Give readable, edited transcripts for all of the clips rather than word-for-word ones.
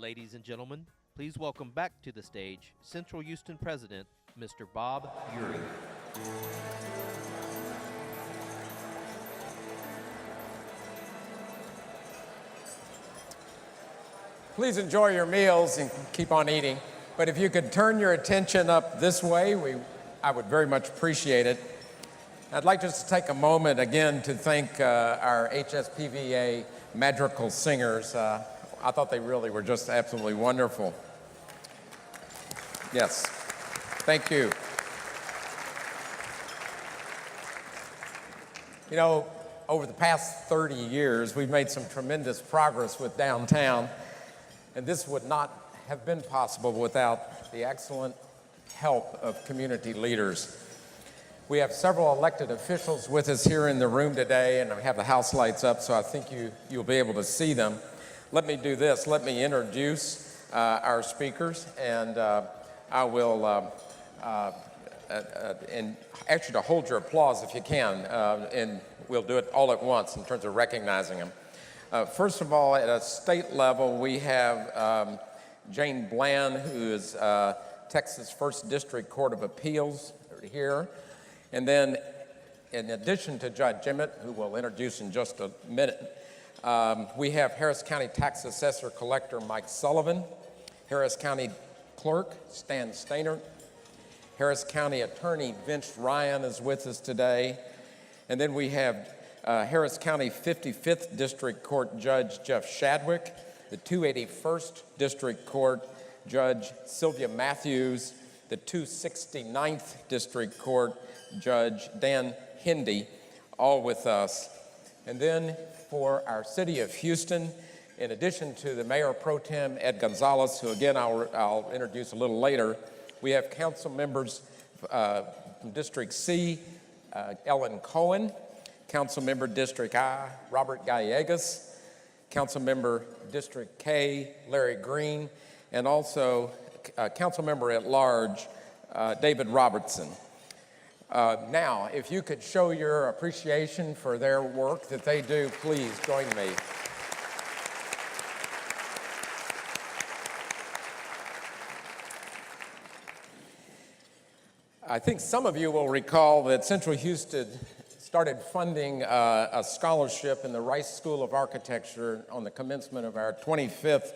Ladies and gentlemen, please welcome back to the stage Central Houston President, Mr. Bob Ure. Please enjoy your meals and keep on eating. But if you could turn your attention up this way, I would very much appreciate it. I'd like just to take a moment again to thank our HSPVA madrigal singers. I thought they really were just absolutely wonderful. Yes, thank you. You know, over the past 30 years, we've made some tremendous progress with downtown, and this would not have been possible without the excellent help of community leaders. We have several elected officials with us here in the room today, and I have the house lights up, so I think you'll be able to see them. Let me do this. Let me introduce our speakers, and I will, and actually to hold your applause if you can, and we'll do it all at once in terms of recognizing them. First of all, at a state level, we have Jane Bland, who is Texas 1st District Court of Appeals here. And then, in addition to Judge Emmett, who we'll introduce in just a minute, we have Harris County Tax Assessor Collector Mike Sullivan, Harris County Clerk Stan Stainer, Harris County Attorney Vince Ryan is with us today, and then we have Harris County 55th District Court Judge Jeff Shadwick, the 281st District Court Judge Sylvia Matthews, the 269th District Court Judge Dan Hindy, all with us. And then for our city of Houston, in addition to the Mayor Pro Tem Ed Gonzalez, who again I'll introduce a little later, we have council members from District C, Ellen Cohen, Council Member District I, Robert Gallegos, Council Member District K, Larry Green, and also Council Member at Large, David Robertson. Now, if you could show your appreciation for their work that they do, please join me. I think some of you will recall that Central Houston started funding a scholarship in the Rice School of Architecture on the commencement of our 25th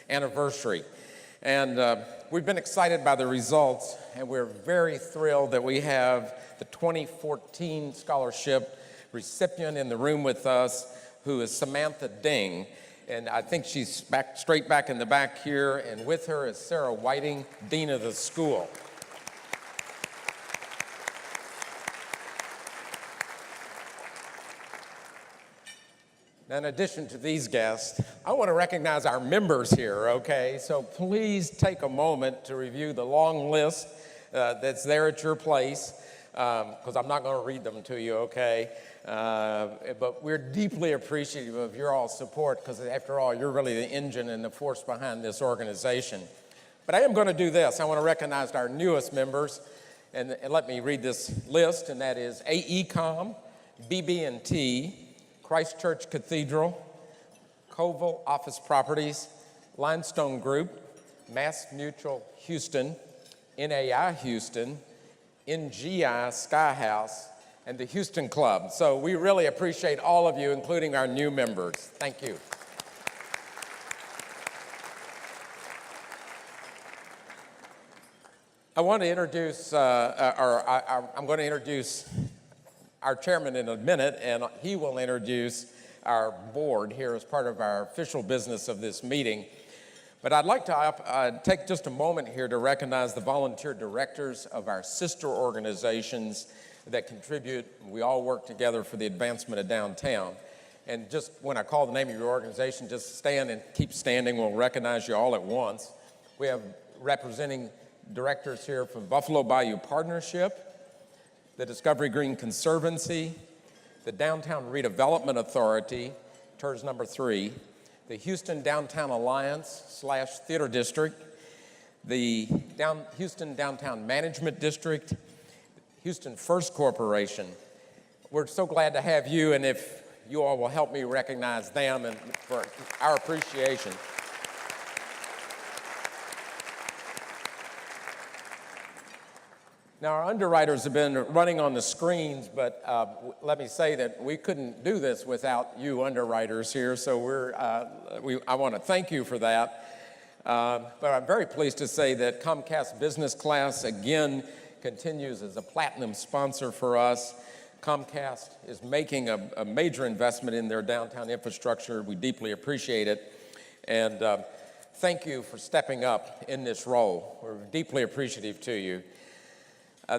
anniversary. And we've been excited by the results, and we're very thrilled that we have the 2014 scholarship recipient in the room with us, who is Samantha Ding. And I think she's straight back in the back here, and with her is Sarah Whiting, Dean of the school. Now, in addition to these guests, I want to recognize our members here, okay? So please take a moment to review the long list that's there at your place, because I'm not going to read them to you, okay? But we're deeply appreciative of your all's support, because after all, you're really the engine and the force behind this organization. But I am going to do this. I want to recognize our newest members, and let me read this list, and that is AECOM, BB&T, Christ Church Cathedral, Colville Office Properties, Limestone Group, Mass Mutual Houston, NAI Houston, NGI Sky House, and the Houston Club. So we really appreciate all of you, including our new members. Thank you. I want to introduce, I'm going to introduce our chairman in a minute, and he will introduce our board here as part of our official business of this meeting. But I'd like to take just a moment here to recognize the volunteer directors of our sister organizations that contribute. We all work together for the advancement of downtown. And just when I call the name of your organization, just stand and keep standing. We'll recognize you all at once. We have representing directors here from Buffalo Bayou Partnership, the Discovery Green Conservancy, the Downtown Redevelopment Authority, TERS number 3, the Houston Downtown Alliance / Theater District, the Houston Downtown Management District, Houston First Corporation. We're so glad to have you, and if you all will help me recognize them and for our appreciation. Now, our underwriters have been running on the screens, but let me say that we couldn't do this without you underwriters here, so I want to thank you for that. But I'm very pleased to say that Comcast Business Class, again, continues as a platinum sponsor for us. Comcast is making a major investment in their downtown infrastructure. We deeply appreciate it. And thank you for stepping up in this role. We're deeply appreciative to you.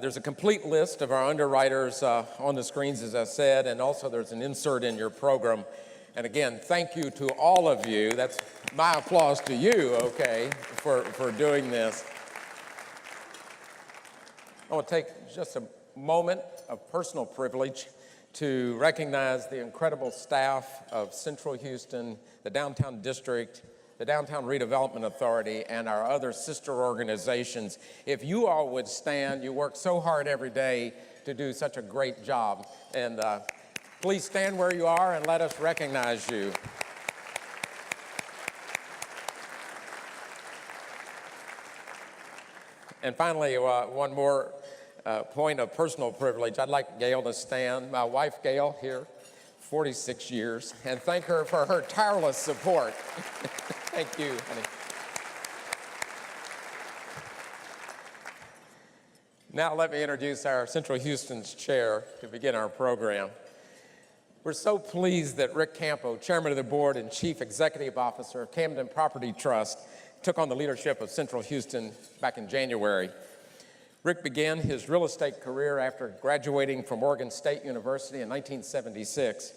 There's a complete list of our underwriters on the screens, as I said, and also there's an insert in your program. And again, thank you to all of you. That's my applause to you, okay, for doing this. I want to take just a moment of personal privilege to recognize the incredible staff of Central Houston, the Downtown District, the Downtown Redevelopment Authority, and our other sister organizations. If you all would stand, you work so hard every day to do such a great job. And please stand where you are and let us recognize you. And finally, one more point of personal privilege. I'd like Gail to stand. My wife, Gail, here, 46 years, and thank her for her tireless support. Thank you, honey. Now let me introduce our Central Houston's chair to begin our program. We're so pleased that Rick Campo, Chairman of the Board and Chief Executive Officer of Camden Property Trust, took on the leadership of Central Houston back in January. Rick began his real estate career after graduating from Oregon State University in 1976.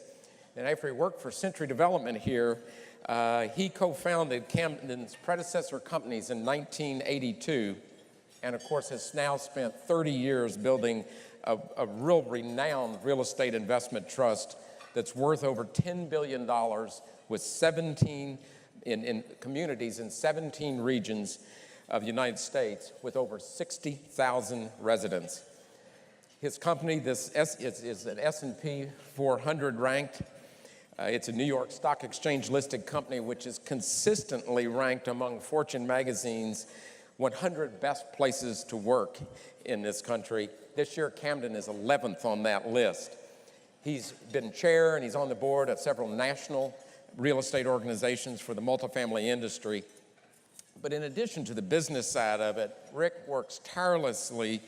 And after he worked for Century Development here, he co-founded Camden's predecessor companies in 1982, and of course has now spent 30 years building a real renowned real estate investment trust that's worth over $10 billion with 17 in communities in 17 regions of the United States with over 60,000 residents. His company is an S&P 400 ranked. It's a New York Stock Exchange listed company which is consistently ranked among Fortune magazine's 100 best places to work in this country. This year, Camden is 11th on that list. He's been chair and he's on the board of several national real estate organizations for the multifamily industry. But in addition to the business side of it, Rick works tirelessly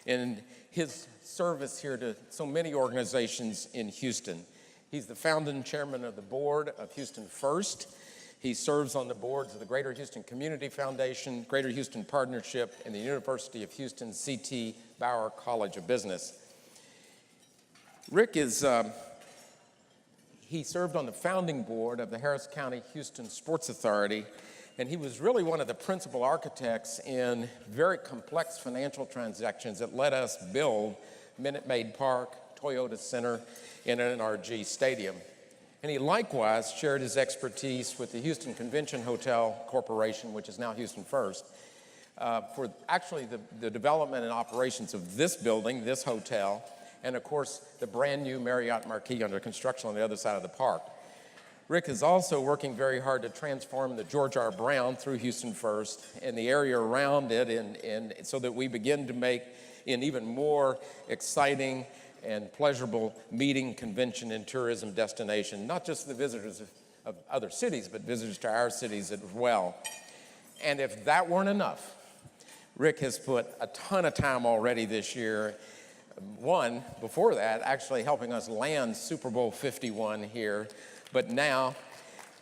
in his service here to so many organizations in Houston. He's the founding chairman of the board of Houston First. He serves on the boards of the Greater Houston Community Foundation, Greater Houston Partnership, and the University of Houston C.T. Bauer College of Business. Rick he served on the founding board of the Harris County Houston Sports Authority, and he was really one of the principal architects in very complex financial transactions that let us build Minute Maid Park, Toyota Center, and NRG Stadium. And he likewise shared his expertise with the Houston Convention Hotel Corporation, which is now Houston First, for actually the development and operations of this building, this hotel, and of course the brand new Marriott Marquis under construction on the other side of the park. Rick is also working very hard to transform the George R. Brown through Houston First and the area around it, and so that we begin to make an even more exciting and pleasurable meeting, convention, and tourism destination, not just the visitors of other cities, but visitors to our cities as well. And if that weren't enough, Rick has put a ton of time already this year. One, before that, actually helping us land Super Bowl 51 here, but now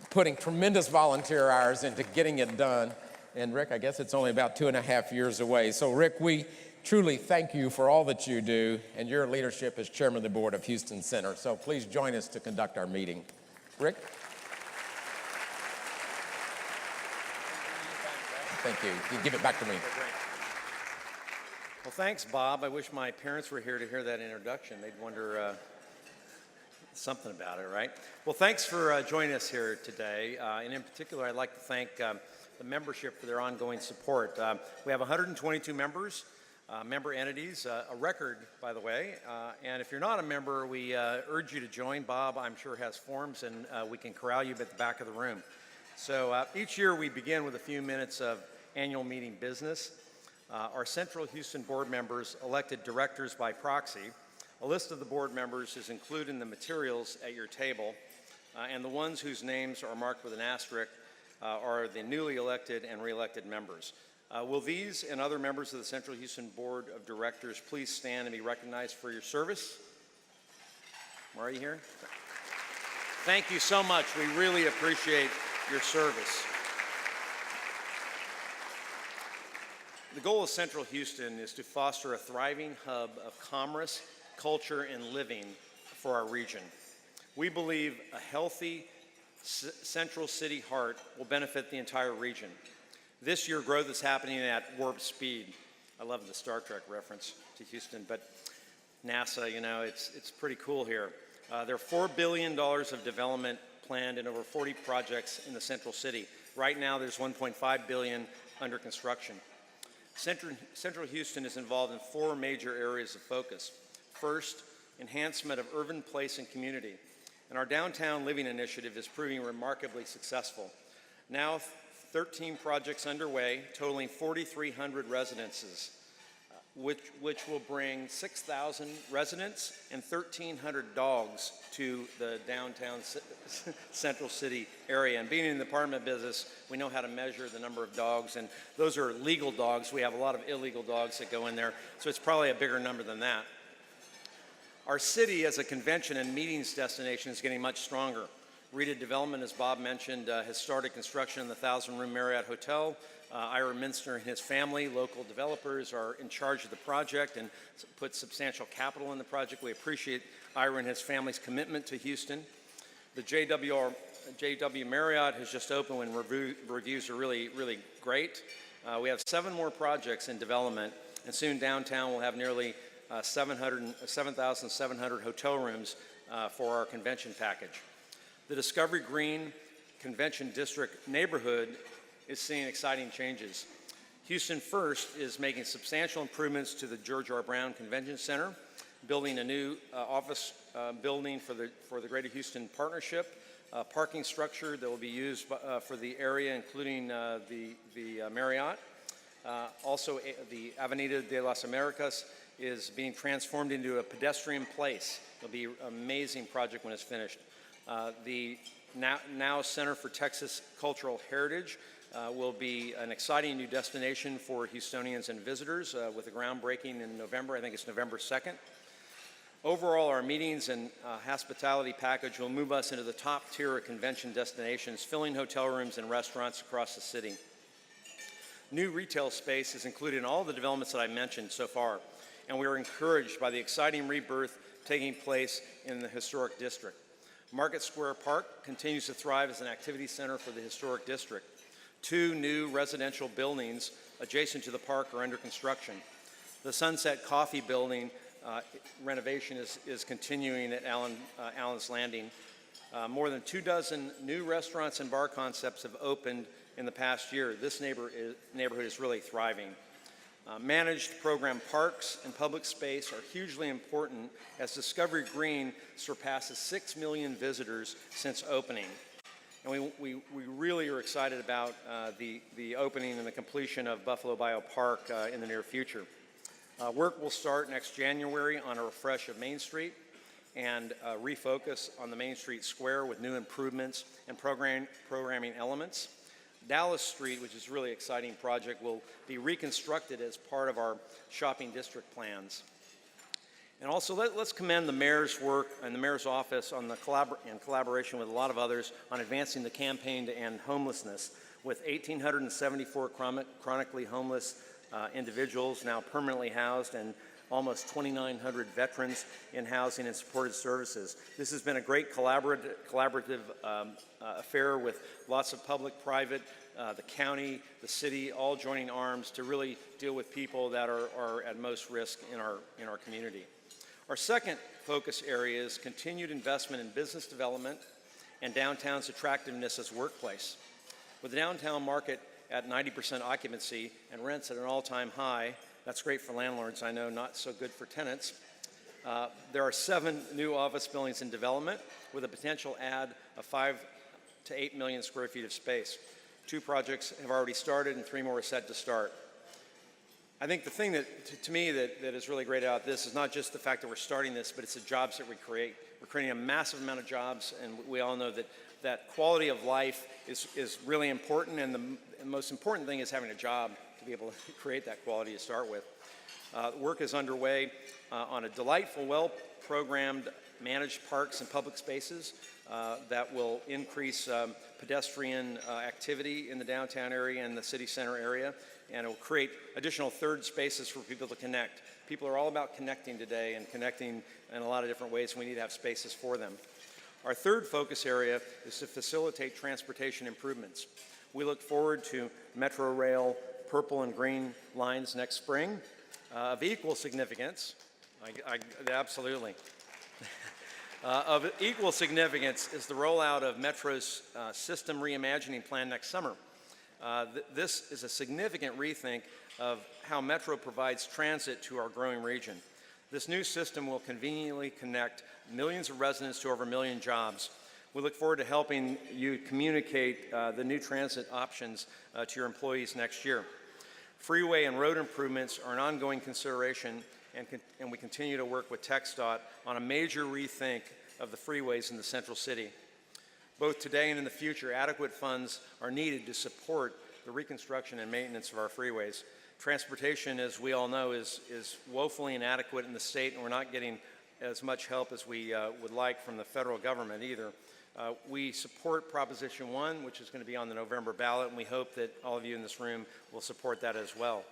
putting tremendous volunteer hours into getting it done. And Rick, I guess it's only about 2.5 years away. So Rick, we truly thank you for all that you do and your leadership as chairman of the board of Houston Center. So please join us to conduct our meeting. Rick? Thank you. You give it back to me. Well, thanks, Bob. I wish my parents were here to hear that introduction. They'd wonder something about it, right? Well, thanks for joining us here today. And in particular, I'd like to thank the membership for their ongoing support. We have 122 members. Member entities, a record, by the way. And if you're not a member, we urge you to join. Bob, I'm sure, has forms, and we can corral you at the back of the room. So each year we begin with a few minutes of annual meeting business. Our Central Houston board members elected directors by proxy. A list of the board members is included in the materials at your table, and the ones whose names are marked with an asterisk are the newly elected and re-elected members. Will these and other members of the Central Houston Board of Directors please stand and be recognized for your service? Are you here? Thank you so much. We really appreciate your service. The goal of Central Houston is to foster a thriving hub of commerce, culture, and living for our region. We believe a healthy central city heart will benefit the entire region. This year, growth is happening at warp speed. I love the Star Trek reference to Houston, but NASA, you know, it's pretty cool here. There are $4 billion of development planned in over 40 projects in the central city. Right now, there's $1.5 billion under construction. Central Houston is involved in 4 major areas of focus. First, enhancement of urban place and community. And our Downtown Living Initiative is proving remarkably successful. Now, 13 projects underway, totaling 4,300 residences, which will bring 6,000 residents and 1,300 dogs to the downtown central city area. And being in the apartment business, we know how to measure the number of dogs, and those are legal dogs. We have a lot of illegal dogs that go in there, so it's probably a bigger number than that. Our city as a convention and meetings destination is getting much stronger. Rita Development, as Bob mentioned, has started construction in the 1,000-room Marriott Hotel. Ira Minster and his family, local developers, are in charge of the project and put substantial capital in the project. We appreciate Ira and his family's commitment to Houston. The JW Marriott has just opened and reviews are really, really great. We have 7 more projects in development, and soon downtown will have nearly 7,700 hotel rooms for our convention package. The Discovery Green Convention District neighborhood is seeing exciting changes. Houston First is making substantial improvements to the George R. Brown Convention Center, building a new office building for the Greater Houston Partnership, parking structure that will be used for the area, including the Marriott. Also, the Avenida de las Americas is being transformed into a pedestrian place. It'll be an amazing project when it's finished. The now Center for Texas Cultural Heritage will be an exciting new destination for Houstonians and visitors with a groundbreaking in November. I think it's November 2nd. Overall, our meetings and hospitality package will move us into the top tier of convention destinations, filling hotel rooms and restaurants across the city. New retail space is included in all the developments that I mentioned so far, and we are encouraged by the exciting rebirth taking place in the historic district. Market Square Park continues to thrive as an activity center for the historic district. 2 new residential buildings adjacent to the park are under construction. The Sunset Coffee Building renovation is continuing at Allen's Landing. More than 24 new restaurants and bar concepts have opened in the past year. This neighborhood is really thriving. Managed program parks and public space are hugely important as Discovery Green surpasses 6 million visitors since opening. And we really are excited about the opening and the completion of Buffalo Bio Park in the near future. Work will start next January on a refresh of Main Street and refocus on the Main Street Square with new improvements and programming elements. Dallas Street, which is a really exciting project, will be reconstructed as part of our shopping district plans. And also, let's commend the mayor's work and the mayor's office on the in collaboration with a lot of others on advancing the campaign to end homelessness, with 1,874 chronically homeless individuals now permanently housed and almost 2,900 veterans in housing and supported services. This has been a great collaborative affair with lots of public, private, the county, the city, all joining arms to really deal with people that are at most risk in our community. Our second focus area is continued investment in business development and downtown's attractiveness as a workplace. With the downtown market at 90% occupancy and rents at an all-time high, that's great for landlords, I know, not so good for tenants. There are 7 new office buildings in development with a potential add of 5 to 8 million square feet of space. 2 projects have already started and 3 more are set to start. I think the thing that, to me, that is really great about this is not just the fact that we're starting this, but it's the jobs that we create. We're creating a massive amount of jobs, and we all know that quality of life is really important, and the most important thing is having a job to be able to create that quality to start with. Work is underway on a delightful, well-programmed, managed parks and public spaces that will increase pedestrian activity in the downtown area and the city center area, and it will create additional third spaces for people to connect. People are all about connecting today and connecting in a lot of different ways, and we need to have spaces for them. Our third focus area is to facilitate transportation improvements. We look forward to Metro Rail purple and green lines next spring. Of equal significance, absolutely. Of equal significance is the rollout of Metro's system reimagining plan next summer. This is a significant rethink of how Metro provides transit to our growing region. This new system will conveniently connect millions of residents to over 1 million jobs. We look forward to helping you communicate the new transit options to your employees next year. Freeway and road improvements are an ongoing consideration, and we continue to work with TxDOT on a major rethink of the freeways in the central city. Both today and in the future, adequate funds are needed to support the reconstruction and maintenance of our freeways. Transportation, as we all know, is woefully inadequate in the state, and we're not getting as much help as we would like from the federal government either. We support Proposition 1, which is going to be on the November ballot, and we hope that all of you in this room will support that as well.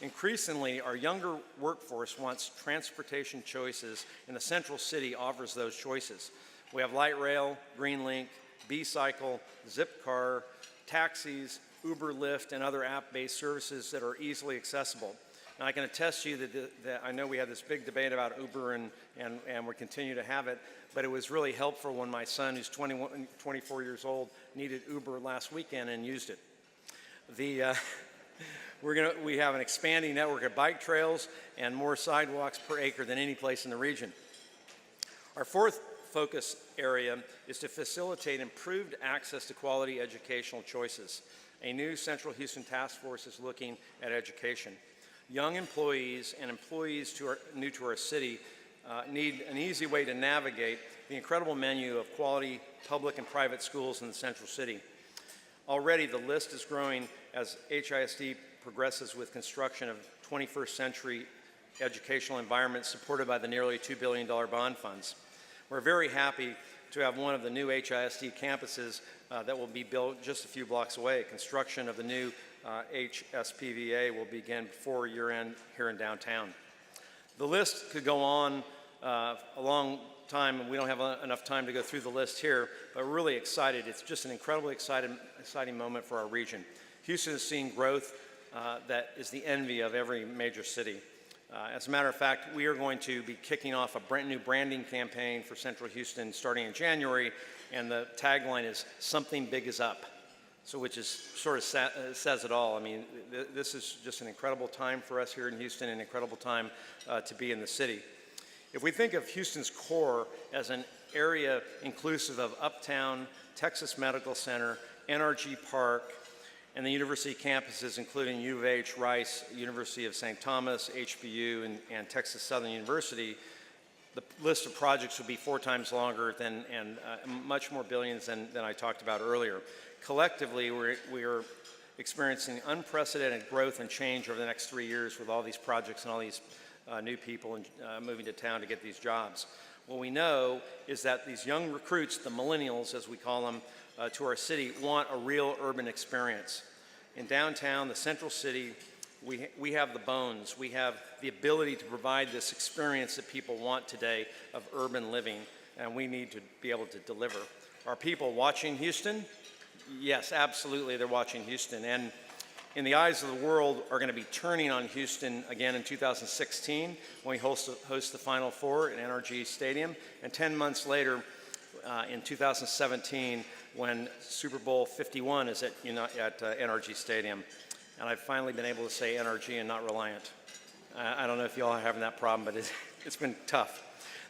Increasingly, our younger workforce wants transportation choices, and the central city offers those choices. We have light rail, GreenLink, B-Cycle, Zipcar, taxis, Uber, Lyft, and other app-based services that are easily accessible. Now, I can attest to you that I know we had this big debate about Uber, and we continue to have it, but it was really helpful when my son, who's 24 years old, needed Uber last weekend and used it. We have an expanding network of bike trails and more sidewalks per acre than any place in the region. Our fourth focus area is to facilitate improved access to quality educational choices. A new Central Houston task force is looking at education. Young employees and employees new to our city need an easy way to navigate the incredible menu of quality public and private schools in the central city. Already, the list is growing as HISD progresses with construction of 21st century educational environments supported by the nearly $2 billion bond funds. We're very happy to have one of the new HISD campuses that will be built just a few blocks away. Construction of the new HSPVA will begin before year-end here in downtown. The list could go on a long time, and we don't have enough time to go through the list here, but we're really excited. It's just an incredibly exciting moment for our region. Houston is seeing growth that is the envy of every major city. As a matter of fact, we are going to be kicking off a brand new branding campaign for Central Houston starting in January, and the tagline is "Something Big is Up," so which is sort of says it all. I mean, this is just an incredible time for us here in Houston, an incredible time to be in the city. If we think of Houston's core as an area inclusive of Uptown, Texas Medical Center, NRG Park, and the university campuses, including U of H, Rice, University of St. Thomas, HBU, and Texas Southern University, the list of projects will be 4 times longer and much more billions than I talked about earlier. Collectively, we are experiencing unprecedented growth and change over the next 3 years with all these projects and all these new people moving to town to get these jobs. What we know is that these young recruits, the millennials as we call them, to our city want a real urban experience. In downtown, the central city, we have the bones. We have the ability to provide this experience that people want today of urban living, and we need to be able to deliver. Are people watching Houston? Yes, absolutely, they're watching Houston. And in the eyes of the world are going to be turning on Houston again in 2016 when we host the Final Four at NRG Stadium, and 10 months later in 2017 when Super Bowl 51 is at NRG Stadium. And I've finally been able to say NRG and not Reliant. I don't know if you all are having that problem, but it's been tough.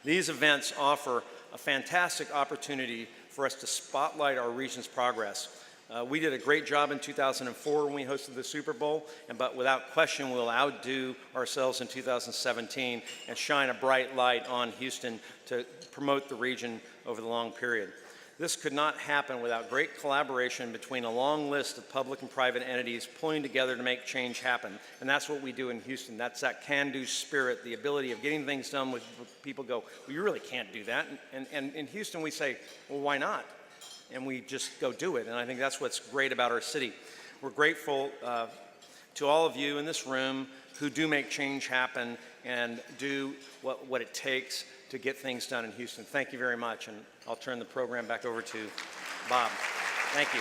These events offer a fantastic opportunity for us to spotlight our region's progress. We did a great job in 2004 when we hosted the Super Bowl, but without question, we'll outdo ourselves in 2017 and shine a bright light on Houston to promote the region over the long period. This could not happen without great collaboration between a long list of public and private entities pulling together to make change happen. And that's what we do in Houston. That's that can-do spirit, the ability of getting things done with people go, well, you really can't do that. And in Houston, we say, well, why not? And we just go do it. And I think that's what's great about our city. We're grateful to all of you in this room who do make change happen and do what it takes to get things done in Houston. Thank you very much, and I'll turn the program back over to Bob. Thank you.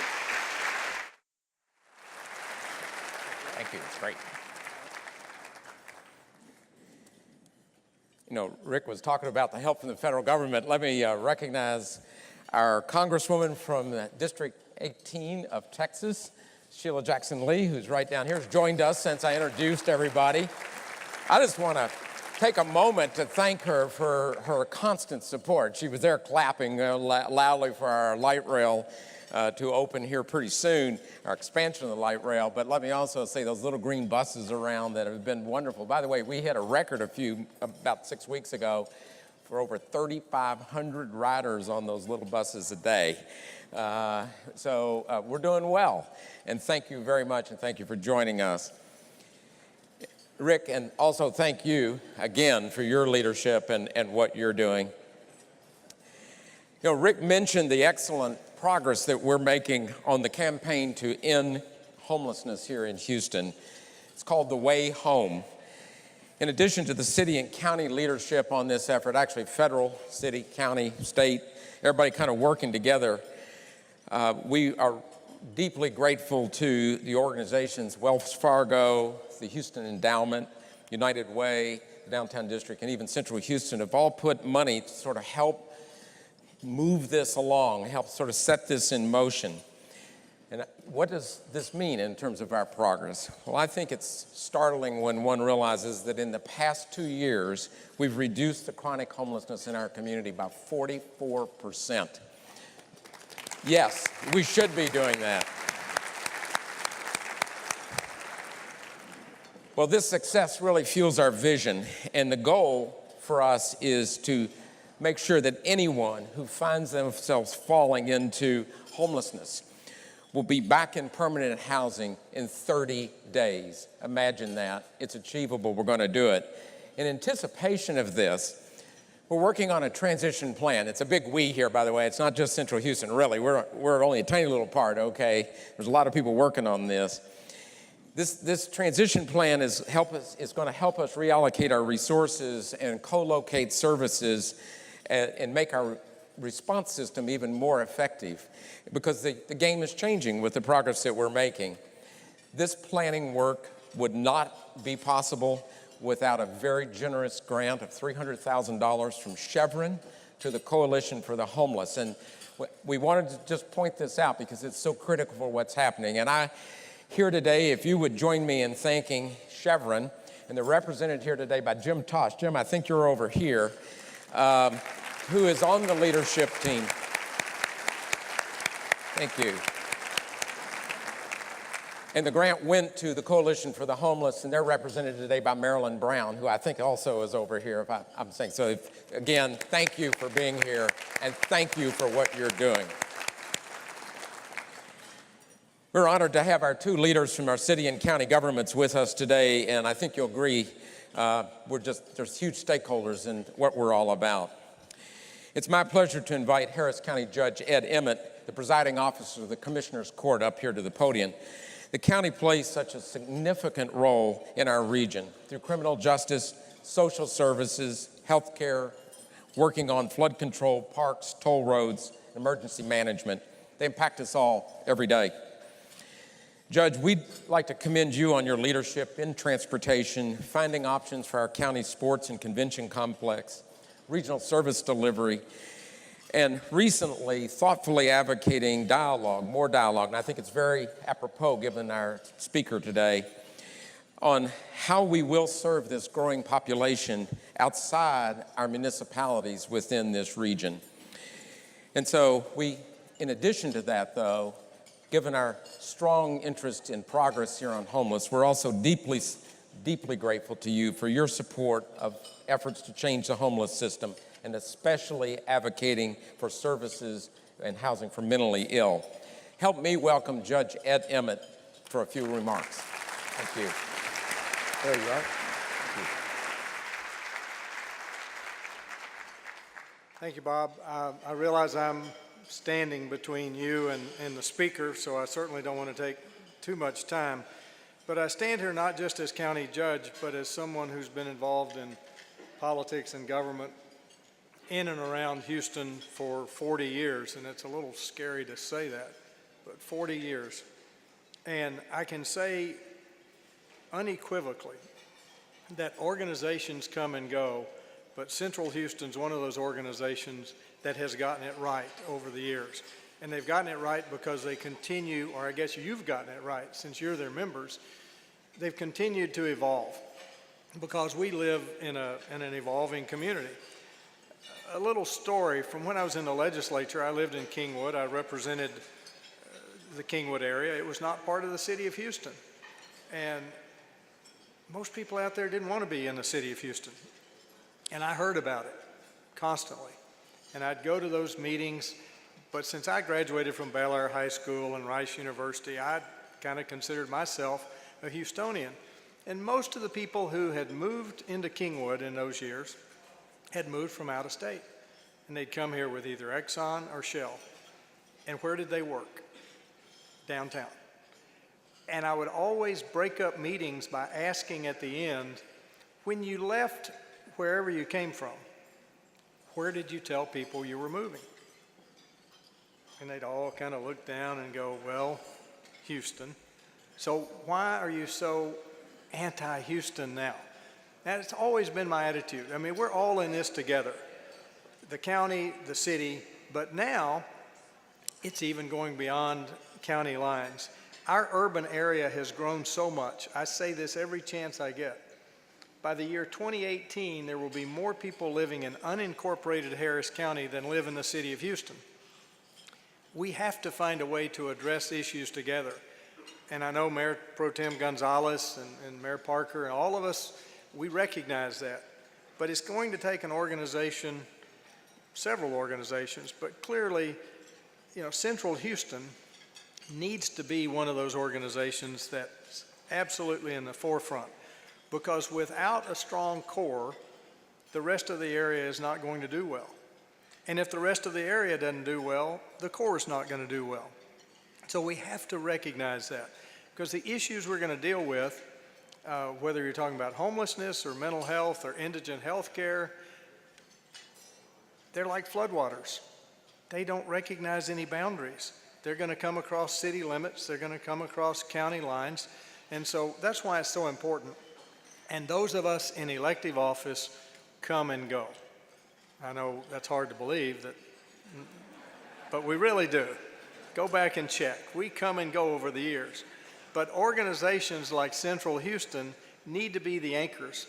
Thank you, it's great. You know, Rick was talking about the help from the federal government. Let me recognize our Congresswoman from District 18 of Texas, Sheila Jackson Lee, who's right down here, has joined us since I introduced everybody. I just want to take a moment to thank her for her constant support. She was there clapping loudly for our light rail to open here pretty soon, our expansion of the light rail. But let me also say those little green buses around that have been wonderful. By the way, we hit a record about 6 weeks ago for over 3,500 riders on those little buses a day. So we're doing well. And thank you very much, and thank you for joining us. Rick, and also thank you again for your leadership and what you're doing. You know, Rick mentioned the excellent progress that we're making on the campaign to end homelessness here in Houston. It's called The Way Home. In addition to the city and county leadership on this effort, actually federal, city, county, state, everybody kind of working together, we are deeply grateful to the organizations Wells Fargo, the Houston Endowment, United Way, the Downtown District, and even Central Houston have all put money to sort of help move this along, help sort of set this in motion. And what does this mean in terms of our progress? Well, I think it's startling when one realizes that in the past 2 years, we've reduced the chronic homelessness in our community by 44%. Yes, we should be doing that. Well, this success really fuels our vision, and the goal for us is to make sure that anyone who finds themselves falling into homelessness will be back in permanent housing in 30 days. Imagine that. It's achievable. We're going to do it. In anticipation of this, we're working on a transition plan. It's a big we here, by the way. It's not just Central Houston, really. We're only a tiny little part, okay? There's a lot of people working on this. This transition plan is going to help us reallocate our resources and co-locate services and make our response system even more effective, because the game is changing with the progress that we're making. This planning work would not be possible without a very generous grant of $300,000 from Chevron to the Coalition for the Homeless. And we wanted to just point this out because it's so critical for what's happening. And I here today, if you would join me in thanking Chevron, and they're represented here today by Jim Tosh. Jim, I think you're over here, who is on the leadership team. Thank you. And the grant went to the Coalition for the Homeless, and they're represented today by Marilyn Brown, who I think also is over here, if I'm saying. So again, thank you for being here, and thank you for what you're doing. We're honored to have our two leaders from our city and county governments with us today, and I think you'll agree, there's huge stakeholders in what we're all about. It's my pleasure to invite Harris County Judge Ed Emmett, the presiding officer of the Commissioner's Court, up here to the podium. The county plays such a significant role in our region through criminal justice, social services, health care, working on flood control, parks, toll roads, emergency management. They impact us all every day. Judge, we'd like to commend you on your leadership in transportation, finding options for our county sports and convention complex, regional service delivery, and recently thoughtfully advocating dialogue, more dialogue, and I think it's very apropos given our speaker today, on how we will serve this growing population outside our municipalities within this region. And so in addition to that though, Given our strong interest in progress here on homeless, we're also deeply grateful to you for your support of efforts to change the homeless system, and especially advocating for services and housing for mentally ill. Help me welcome Judge Ed Emmett for a few remarks. Thank you. There you are. Thank you, Bob. I realize I'm standing between you and the speaker, so I certainly don't want to take too much time. But I stand here not just as county judge, but as someone who's been involved in politics and government in and around Houston for 40 years, and it's a little scary to say that, but 40 years. And I can say unequivocally that organizations come and go, but Central Houston's one of those organizations that has gotten it right over the years. And they've gotten it right because they continue, or I guess you've gotten it right since you're their members, they've continued to evolve because we live in an evolving community. A little story from when I was in the legislature. I lived in Kingwood. I represented the Kingwood area. It was not part of the city of Houston. And most people out there didn't want to be in the city of Houston. And I heard about it constantly. And I'd go to those meetings, but since I graduated from Bel Air High School and Rice University, I kind of considered myself a Houstonian. And most of the people who had moved into Kingwood in those years had moved from out of state. And they'd come here with either Exxon or Shell. And where did they work? Downtown. And I would always break up meetings by asking at the end, when you left wherever you came from, where did you tell people you were moving? And they'd all kind of look down and go, well, Houston. So why are you so anti-Houston now? That's always been my attitude. I mean, we're all in this together. The county, the city, but now it's even going beyond county lines. Our urban area has grown so much. I say this every chance I get. By the year 2018, there will be more people living in unincorporated Harris County than live in the city of Houston. We have to find a way to address issues together. And I know Mayor Pro Tem Gonzalez and Mayor Parker and all of us, we recognize that. But it's going to take an organization, several organizations, but clearly, Central Houston needs to be one of those organizations that's absolutely in the forefront. Because without a strong core, the rest of the area is not going to do well. And if the rest of the area doesn't do well, the core is not going to do well. So we have to recognize that. Because the issues we're going to deal with, whether you're talking about homelessness or mental health or indigent health care, they're like floodwaters. They don't recognize any boundaries. They're going to come across city limits. They're going to come across county lines. And so that's why it's so important. And those of us in elective office come and go. I know that's hard to believe, but we really do. Go back and check. We come and go over the years. But organizations like Central Houston need to be the anchors.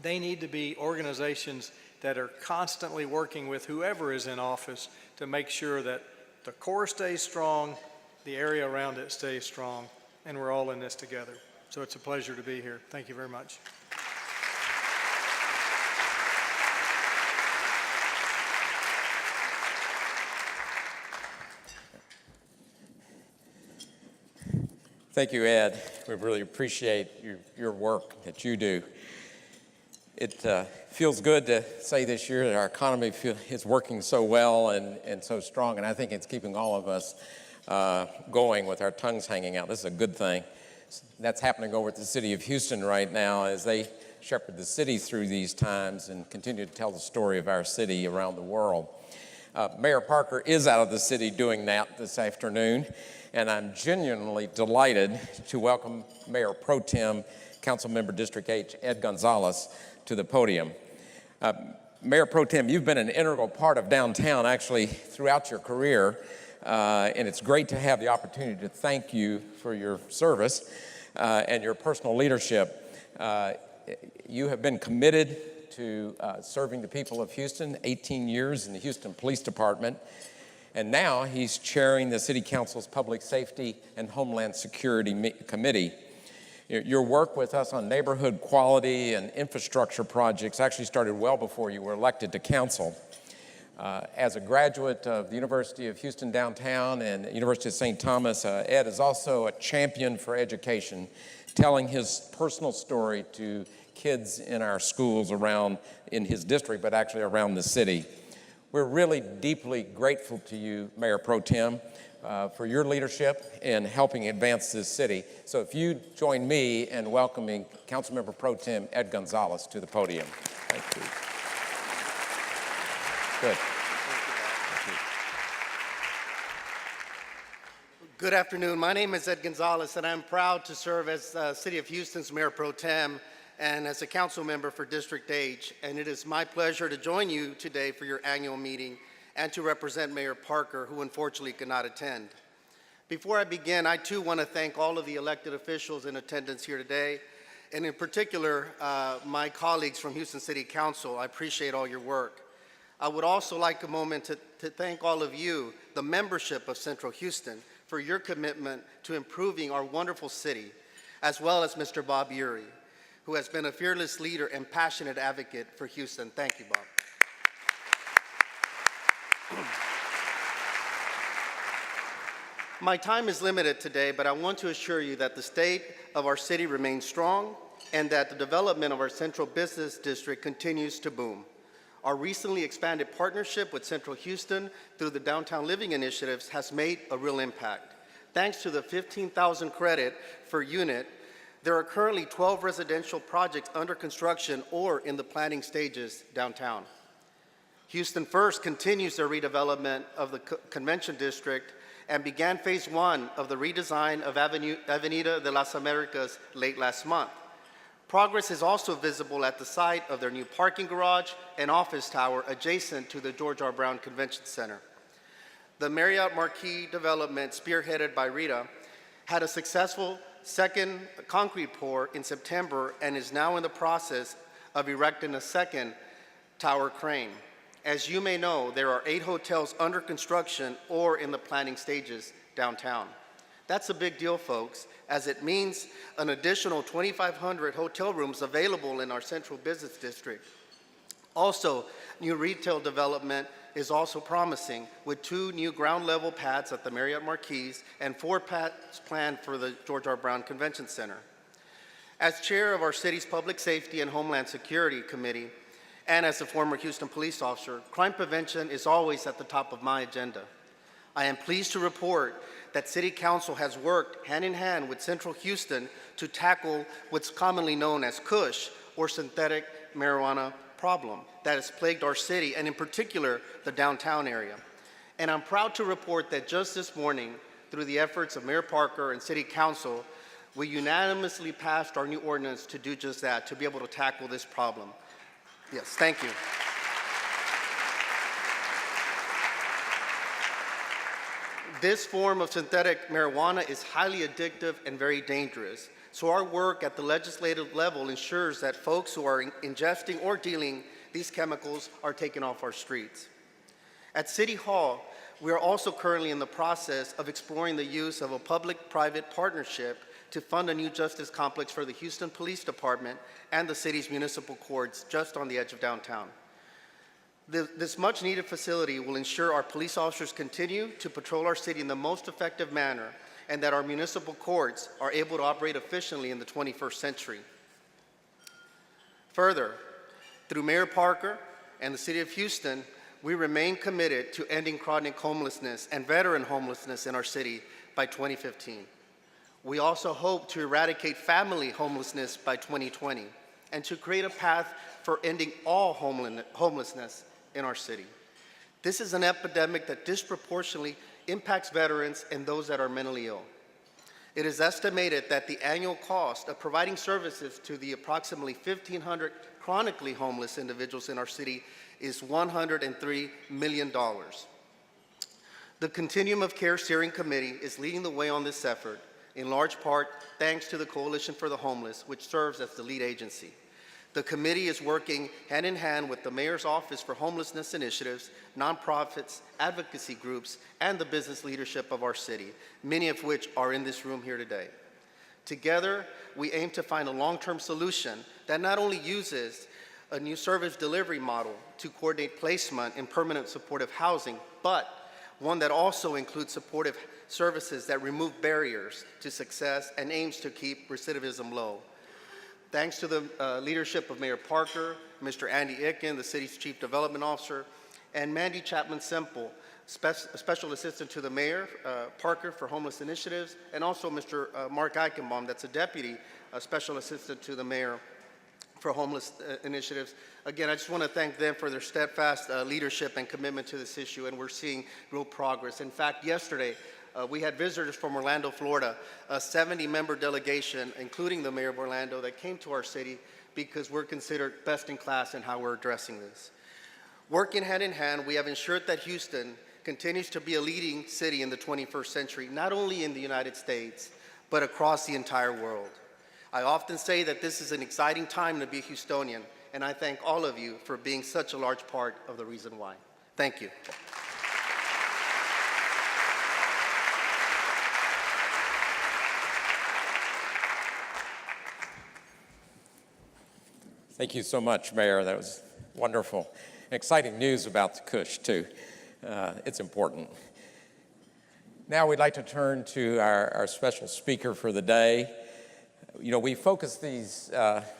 They need to be organizations that are constantly working with whoever is in office to make sure that the core stays strong, the area around it stays strong, and we're all in this together. So it's a pleasure to be here. Thank you very much. Thank you, Ed. We really appreciate your work that you do. It feels good to say this year that our economy is working so well and so strong, and I think it's keeping all of us going with our tongues hanging out. This is a good thing. That's happening over at the city of Houston right now as they shepherd the city through these times and continue to tell the story of our city around the world. Mayor Parker is out of the city doing that this afternoon, and I'm genuinely delighted to welcome Mayor Pro Tem, Councilmember District H, Ed Gonzalez, to the podium. Mayor Pro Tem, you've been an integral part of downtown actually throughout your career, and it's great to have the opportunity to thank you for your service and your personal leadership. You have been committed to serving the people of Houston, 18 years in the Houston Police Department, And now he's chairing the City Council's Public Safety and Homeland Security Committee. Your work with us on neighborhood quality and infrastructure projects actually started well before you were elected to council. As a graduate of the University of Houston downtown and University of St. Thomas, Ed is also a champion for education, telling his personal story to kids in our schools around in his district, but actually around the city. We're really deeply grateful to you, Mayor Pro Tem, for your leadership in helping advance this city. So if you join me in welcoming Councilmember Pro Tem Ed Gonzalez to the podium. Thank you. Good. Good afternoon. My name is Ed Gonzalez, and I'm proud to serve as City of Houston's Mayor Pro Tem and as a council member for District H. And it is my pleasure to join you today for your annual meeting and to represent Mayor Parker, who unfortunately could not attend. Before I begin, I too want to thank all of the elected officials in attendance here today, and in particular, my colleagues from Houston City Council. I appreciate all your work. I would also like a moment to thank all of you, the membership of Central Houston, for your commitment to improving our wonderful city, as well as Mr. Bob Eury, who has been a fearless leader and passionate advocate for Houston. Thank you, Bob. My time is limited today, but I want to assure you that the state of our city remains strong and that the development of our central business district continues to boom. Our recently expanded partnership with Central Houston through the Downtown Living Initiatives has made a real impact. Thanks to the $15,000 credit per unit, there are currently 12 residential projects under construction or in the planning stages downtown. Houston First continues their redevelopment of the Convention District and began phase 1 of the redesign of Avenida de las Americas late last month. Progress is also visible at the site of their new parking garage and office tower adjacent to the George R. Brown Convention Center. The Marriott Marquis development, spearheaded by Rita, had a successful second concrete pour in September and is now in the process of erecting a second tower crane. As you may know, there are 8 hotels under construction or in the planning stages downtown. That's a big deal, folks, as it means an additional 2,500 hotel rooms available in our central business district. Also, new retail development is also promising, with 2 new ground-level pads at the Marriott Marquis and 4 pads planned for the George R. Brown Convention Center. As chair of our city's Public Safety and Homeland Security Committee, and as a former Houston police officer, crime prevention is always at the top of my agenda. I am pleased to report that City Council has worked hand in hand with Central Houston to tackle what's commonly known as KUSH, or synthetic marijuana problem, that has plagued our city, and in particular, the downtown area. And I'm proud to report that just this morning, through the efforts of Mayor Parker and City Council, we unanimously passed our new ordinance to do just that, to be able to tackle this problem. Yes, thank you. This form of synthetic marijuana is highly addictive and very dangerous. So our work at the legislative level ensures that folks who are ingesting or dealing these chemicals are taken off our streets. At City Hall, we are also currently in the process of exploring the use of a public-private partnership to fund a new justice complex for the Houston Police Department and the city's municipal courts just on the edge of downtown. This much-needed facility will ensure our police officers continue to patrol our city in the most effective manner and that our municipal courts are able to operate efficiently in the 21st century. Further, through Mayor Parker and the City of Houston, we remain committed to ending chronic homelessness and veteran homelessness in our city by 2015. We also hope to eradicate family homelessness by 2020 and to create a path for ending all homelessness in our city. This is an epidemic that disproportionately impacts veterans and those that are mentally ill. It is estimated that the annual cost of providing services to the approximately 1,500 chronically homeless individuals in our city is $103 million. The Continuum of Care Steering Committee is leading the way on this effort, in large part thanks to the Coalition for the Homeless, which serves as the lead agency. The committee is working hand in hand with the Mayor's Office for Homelessness Initiatives, nonprofits, advocacy groups, and the business leadership of our city, many of which are in this room here today. Together, we aim to find a long-term solution that not only uses a new service delivery model to coordinate placement in permanent supportive housing, but one that also includes supportive services that remove barriers to success and aims to keep recidivism low. Thanks to the leadership of Mayor Parker, Mr. Andy Icken, the city's Chief Development Officer, and Mandy Chapman-Semple, Special Assistant to the Mayor, Parker for Homeless Initiatives, and also Mr. Mark Eichenbaum, that's a Deputy Special Assistant to the Mayor for Homeless Initiatives. Again, I just want to thank them for their steadfast leadership and commitment to this issue, and we're seeing real progress. In fact, yesterday, we had visitors from Orlando, Florida, a 70-member delegation, including the Mayor of Orlando, that came to our city because we're considered best in class in how we're addressing this. Working hand in hand, we have ensured that Houston continues to be a leading city in the 21st century, not only in the United States, but across the entire world. I often say that this is an exciting time to be a Houstonian, and I thank all of you for being such a large part of the reason why. Thank you. Thank you so much, Mayor. That was wonderful. Exciting news about the Cush, too. It's important. Now we'd like to turn to our special speaker for the day. You know, we focused these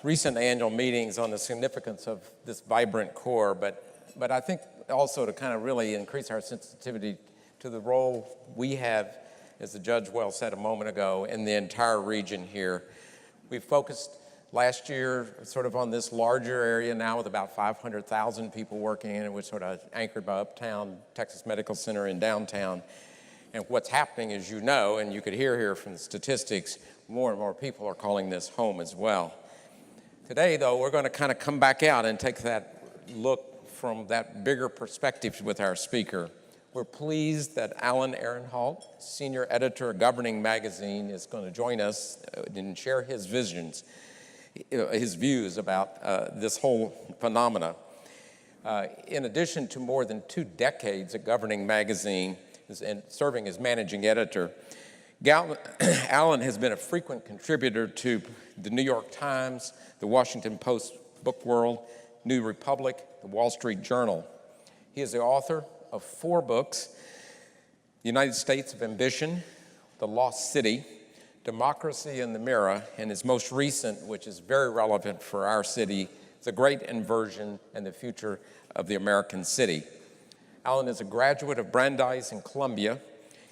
recent annual meetings on the significance of this vibrant core, but I think also to kind of really increase our sensitivity to the role we have, as the judge well said a moment ago, in the entire region here. We focused last year sort of on this larger area now with about 500,000 people working in it, which sort of anchored by Uptown, Texas Medical Center in downtown. And what's happening, as you know, and you could hear here from the statistics, more and more people are calling this home as well. Today, though, we're going to kind of come back out and take that look from that bigger perspective with our speaker. We're pleased that Alan Ehrenhalt, senior editor of Governing Magazine, is going to join us and share his visions, his views about this whole phenomena. In addition to more than 2 decades at Governing Magazine and serving as managing editor, Alan has been a frequent contributor to the New York Times, the Washington Post Book World, New Republic, the Wall Street Journal. He is the author of 4 books: The United States of Ambition, The Lost City, Democracy in the Mirror, and his most recent, which is very relevant for our city, The Great Inversion and the Future of the American City. Alan is a graduate of Brandeis and Columbia.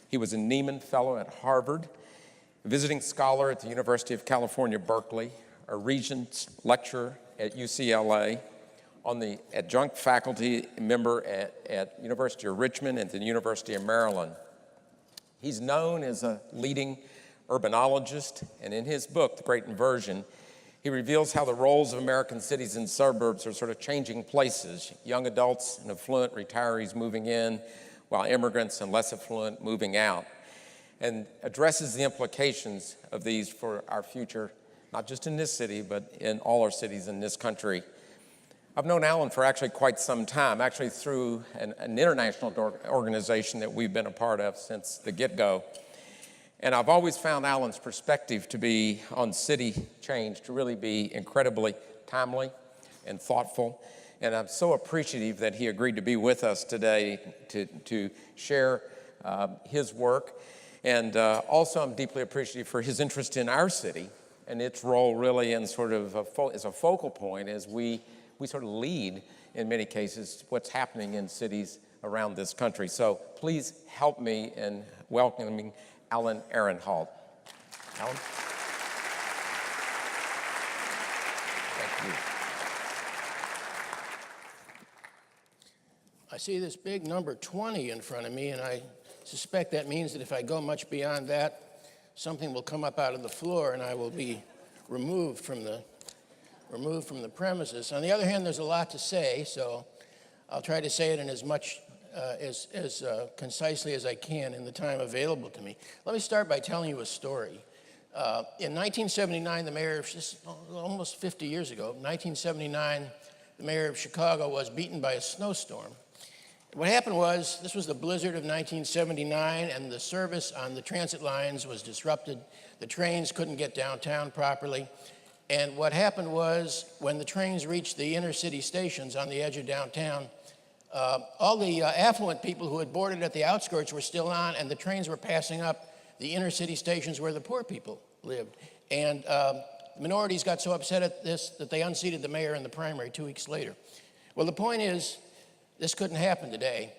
He was a Nieman Fellow at Harvard, a visiting scholar at the University of California, Berkeley, a Regents lecturer at UCLA, on the adjunct faculty member at University of Richmond and the University of Maryland. He's known as a leading urbanologist, and in his book, The Great Inversion, he reveals how the roles of American cities and suburbs are sort of changing places, young adults and affluent retirees moving in, while immigrants and less affluent moving out, and addresses the implications of these for our future, not just in this city, but in all our cities in this country. I've known Alan for actually quite some time, actually through an international organization that we've been a part of since the get-go. And I've always found Alan's perspective to be on city change to really be incredibly timely and thoughtful. And I'm so appreciative that he agreed to be with us today to share his work. And also I'm deeply appreciative for his interest in our city and its role really in sort of as a focal point as we sort of lead, in many cases, what's happening in cities around this country. So please help me in welcoming Alan Ehrenhalt. Alan? Thank you. I see this big number 20 in front of me, and I suspect that means that if I go much beyond that, something will come up out of the floor and I will be removed from the premises. On the other hand, there's a lot to say, so I'll try to say it in as much as concisely as I can in the time available to me. Let me start by telling you a story. In 1979, the mayor of, this is almost 50 years ago, 1979, the mayor of Chicago was beaten by a snowstorm. What happened was, this was the blizzard of 1979, and the service on the transit lines was disrupted. The trains couldn't get downtown properly. And what happened was, when the trains reached the inner city stations on the edge of downtown, all the affluent people who had boarded at the outskirts were still on, and the trains were passing up the inner city stations where the poor people lived. And minorities got so upset at this that they unseated the mayor in the primary 2 weeks later. Well, the point is, this couldn't happen today.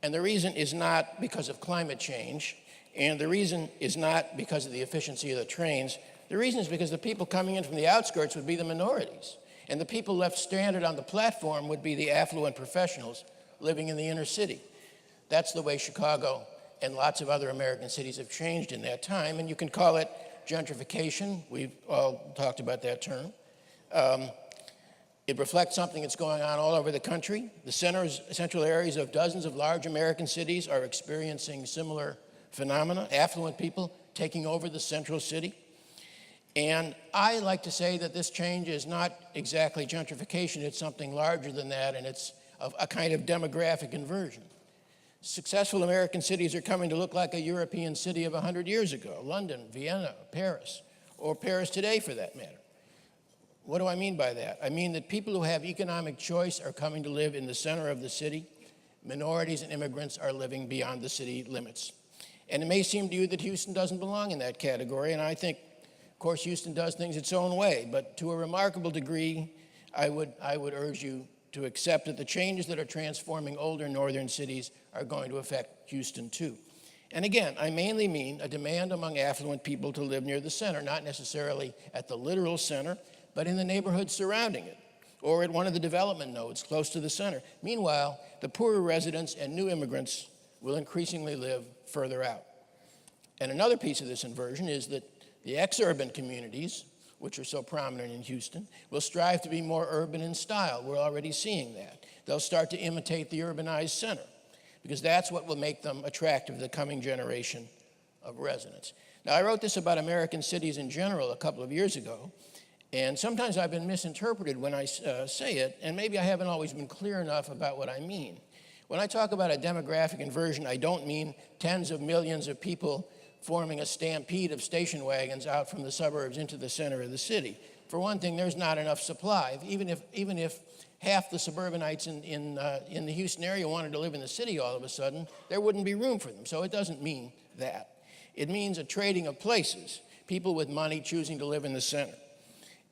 And the reason is not because of climate change, and the reason is not because of the efficiency of the trains. The reason is because the people coming in from the outskirts would be the minorities, and the people left stranded on the platform would be the affluent professionals living in the inner city. That's the way Chicago and lots of other American cities have changed in that time, and you can call it gentrification. We've all talked about that term. It reflects something that's going on all over the country. The central areas of dozens of large American cities are experiencing similar phenomena, affluent people taking over the central city. And I like to say that this change is not exactly gentrification, it's something larger than that, and it's a kind of demographic inversion. Successful American cities are coming to look like a European city of 100 years ago, London, Vienna, Paris, or Paris today for that matter. What do I mean by that? I mean that people who have economic choice are coming to live in the center of the city. Minorities and immigrants are living beyond the city limits. And it may seem to you that Houston doesn't belong in that category, and I think, of course, Houston does things its own way, but to a remarkable degree, I would urge you to accept that the changes that are transforming older northern cities are going to affect Houston too. And again, I mainly mean a demand among affluent people to live near the center, not necessarily at the literal center, but in the neighborhoods surrounding it, or at one of the development nodes close to the center. Meanwhile, the poorer residents and new immigrants will increasingly live further out. And another piece of this inversion is that the ex-urban communities, which are so prominent in Houston, will strive to be more urban in style. We're already seeing that. They'll start to imitate the urbanized center, because that's what will make them attractive to the coming generation of residents. Now, I wrote this about American cities in general a couple of years ago, and sometimes I've been misinterpreted when I say it, and maybe I haven't always been clear enough about what I mean. When I talk about a demographic inversion, I don't mean tens of millions of people forming a stampede of station wagons out from the suburbs into the center of the city. For one thing, there's not enough supply. Even if half the suburbanites in the Houston area wanted to live in the city all of a sudden, there wouldn't be room for them. So it doesn't mean that. It means a trading of places, people with money choosing to live in the center.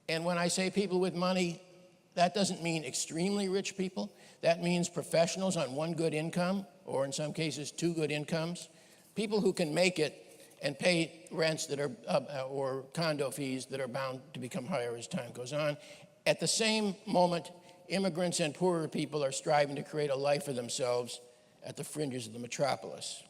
And when I say people with money, that doesn't mean extremely rich people. That means professionals on one good income, or in some cases, two good incomes. People who can make it and pay rents that are, or condo fees that are bound to become higher as time goes on. At the same moment, immigrants and poorer people are striving to create a life for themselves at the fringes of the metropolis.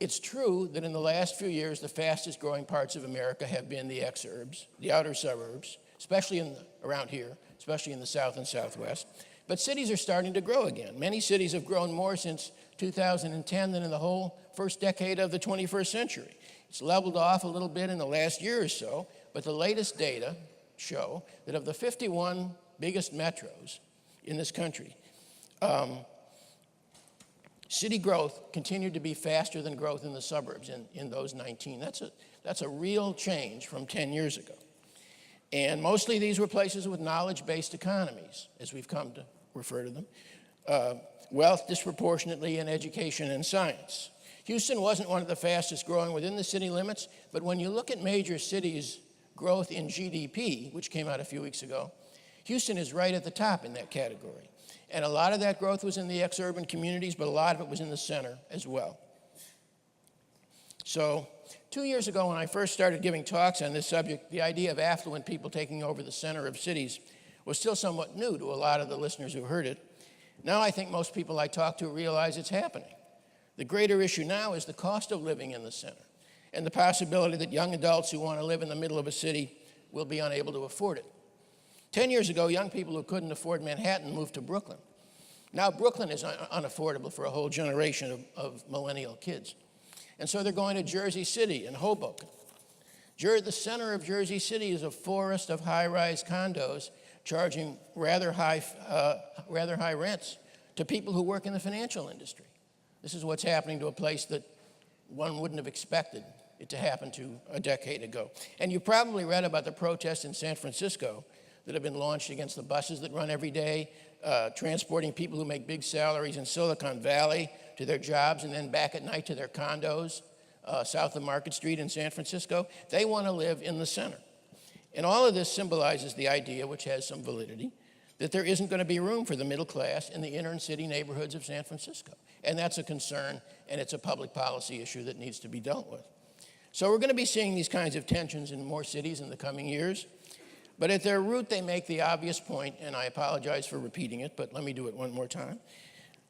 It's true that in the last few years, the fastest growing parts of America have been the exurbs, the outer suburbs, especially around here, especially in the South and Southwest. But cities are starting to grow again. Many cities have grown more since 2010 than in the whole first decade of the 21st century. It's leveled off a little bit in the last year or so, but the latest data show that of the 51 biggest metros in this country, city growth continued to be faster than growth in the suburbs in those 19. That's a real change from 10 years ago. And mostly these were places with knowledge-based economies, as we've come to refer to them, wealth disproportionately in education and science. Houston wasn't one of the fastest growing within the city limits, but when you look at major cities' growth in GDP, which came out a few weeks ago, Houston is right at the top in that category. And a lot of that growth was in the ex-urban communities, but a lot of it was in the center as well. So 2 years ago, when I first started giving talks on this subject, the idea of affluent people taking over the center of cities was still somewhat new to a lot of the listeners who heard it. Now I think most people I talk to realize it's happening. The greater issue now is the cost of living in the center and the possibility that young adults who want to live in the middle of a city will be unable to afford it. 10 years ago, young people who couldn't afford Manhattan moved to Brooklyn. Now Brooklyn is unaffordable for a whole generation of millennial kids. And so they're going to Jersey City and Hoboken. The center of Jersey City is a forest of high-rise condos charging rather high rents to people who work in the financial industry. This is what's happening to a place that one wouldn't have expected it to happen to a decade ago. And you probably read about the protests in San Francisco that have been launched against the buses that run every day, transporting people who make big salaries in Silicon Valley to their jobs and then back at night to their condos south of Market Street in San Francisco. They want to live in the center. And all of this symbolizes the idea, which has some validity, that there isn't going to be room for the middle class in the inner city neighborhoods of San Francisco. And that's a concern, and it's a public policy issue that needs to be dealt with. So we're going to be seeing these kinds of tensions in more cities in the coming years. But at their root, they make the obvious point, and I apologize for repeating it, but let me do it one more time,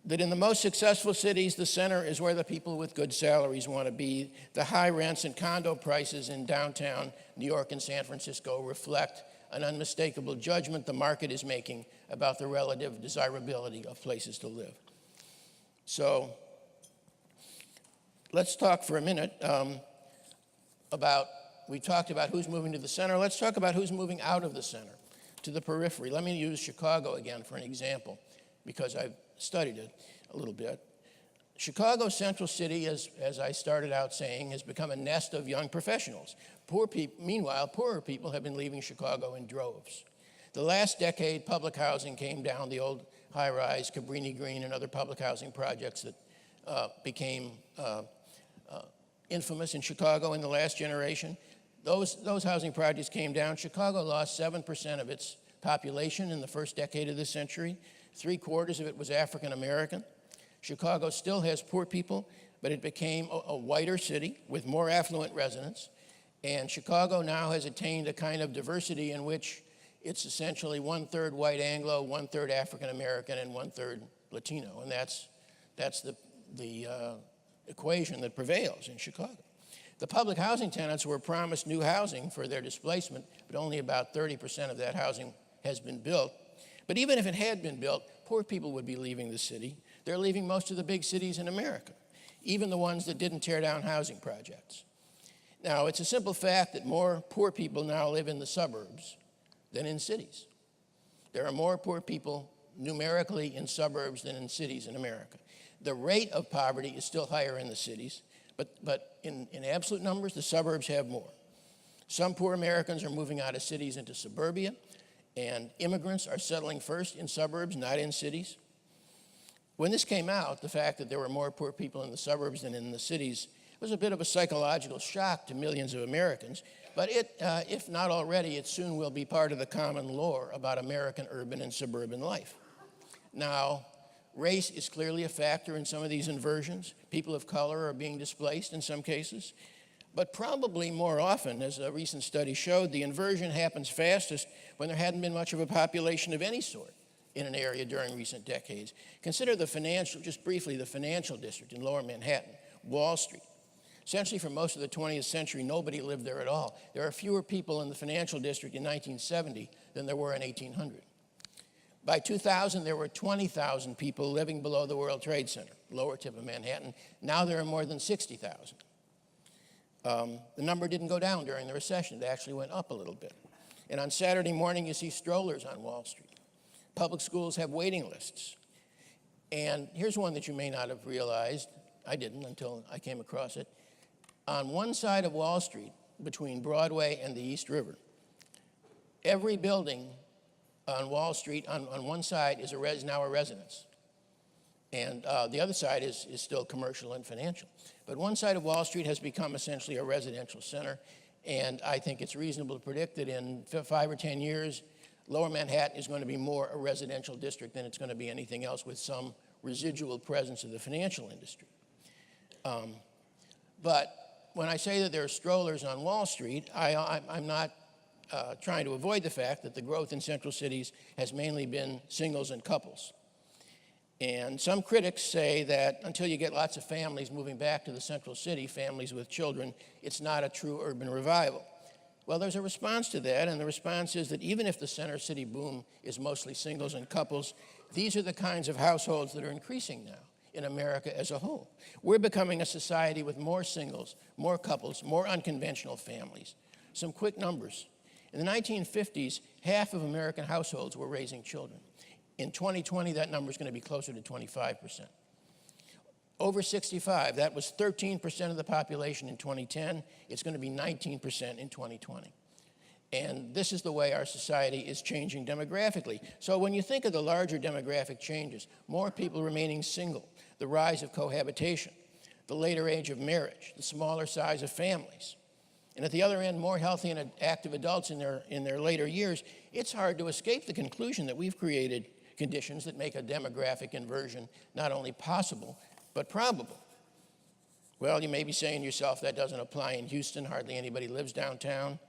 that in the most successful cities, the center is where the people with good salaries want to be. The high rents and condo prices in downtown New York and San Francisco reflect an unmistakable judgment the market is making about the relative desirability of places to live. So let's talk for a minute we talked about who's moving to the center. Let's talk about who's moving out of the center to the periphery. Let me use Chicago again for an example, because I've studied it a little bit. Chicago Central City, as I started out saying, has become a nest of young professionals. Meanwhile, poorer people have been leaving Chicago in droves. The last decade, public housing came down, the old high-rise, Cabrini Green, and other public housing projects that became infamous in Chicago in the last generation. Those housing projects came down. Chicago lost 7% of its population in the first decade of this century. 3/4 of it was African American. Chicago still has poor people, but it became a whiter city with more affluent residents. And Chicago now has attained a kind of diversity in which it's essentially 1/3 white Anglo, 1/3 African American, and 1/3 Latino. And that's the equation that prevails in Chicago. The public housing tenants were promised new housing for their displacement, but only about 30% of that housing has been built. But even if it had been built, poor people would be leaving the city. They're leaving most of the big cities in America, even the ones that didn't tear down housing projects. Now, it's a simple fact that more poor people now live in the suburbs than in cities. There are more poor people numerically in suburbs than in cities in America. The rate of poverty is still higher in the cities, but in absolute numbers, the suburbs have more. Some poor Americans are moving out of cities into suburbia, and immigrants are settling first in suburbs, not in cities. When this came out, the fact that there were more poor people in the suburbs than in the cities was a bit of a psychological shock to millions of Americans, but if not already, it soon will be part of the common lore about American urban and suburban life. Now, race is clearly a factor in some of these inversions. People of color are being displaced in some cases. But probably more often, as a recent study showed, the inversion happens fastest when there hadn't been much of a population of any sort in an area during recent decades. Consider just briefly, the financial district in Lower Manhattan, Wall Street. Essentially, for most of the 20th century, nobody lived there at all. There are fewer people in the financial district in 1970 than there were in 1800. By 2000, there were 20,000 people living below the World Trade Center, lower tip of Manhattan. Now there are more than 60,000. The number didn't go down during the recession. It actually went up a little bit. And on Saturday morning, you see strollers on Wall Street. Public schools have waiting lists. And here's one that you may not have realized. I didn't until I came across it. On one side of Wall Street, between Broadway and the East River, every building on Wall Street on one side is now a residence. And the other side is still commercial and financial. But one side of Wall Street has become essentially a residential center. And I think it's reasonable to predict that in 5 or 10 years, Lower Manhattan is going to be more a residential district than it's going to be anything else, with some residual presence of the financial industry. But when I say that there are strollers on Wall Street, I'm not trying to avoid the fact that the growth in central cities has mainly been singles and couples. And some critics say that until you get lots of families moving back to the central city, families with children, it's not a true urban revival. Well, there's a response to that, and the response is that even if the center city boom is mostly singles and couples, these are the kinds of households that are increasing now in America as a whole. We're becoming a society with more singles, more couples, more unconventional families, Some quick numbers. In the 1950s, half of American households were raising children. In 2020, that number is going to be closer to 25%. Over 65, that was 13% of the population in 2010. It's going to be 19% in 2020. And this is the way our society is changing demographically. So when you think of the larger demographic changes, more people remaining single, the rise of cohabitation, the later age of marriage, the smaller size of families, and at the other end, more healthy and active adults in their later years, it's hard to escape the conclusion that we've created conditions that make a demographic inversion not only possible, but probable. Well, you may be saying to yourself, that doesn't apply in Houston. Hardly anybody lives downtown.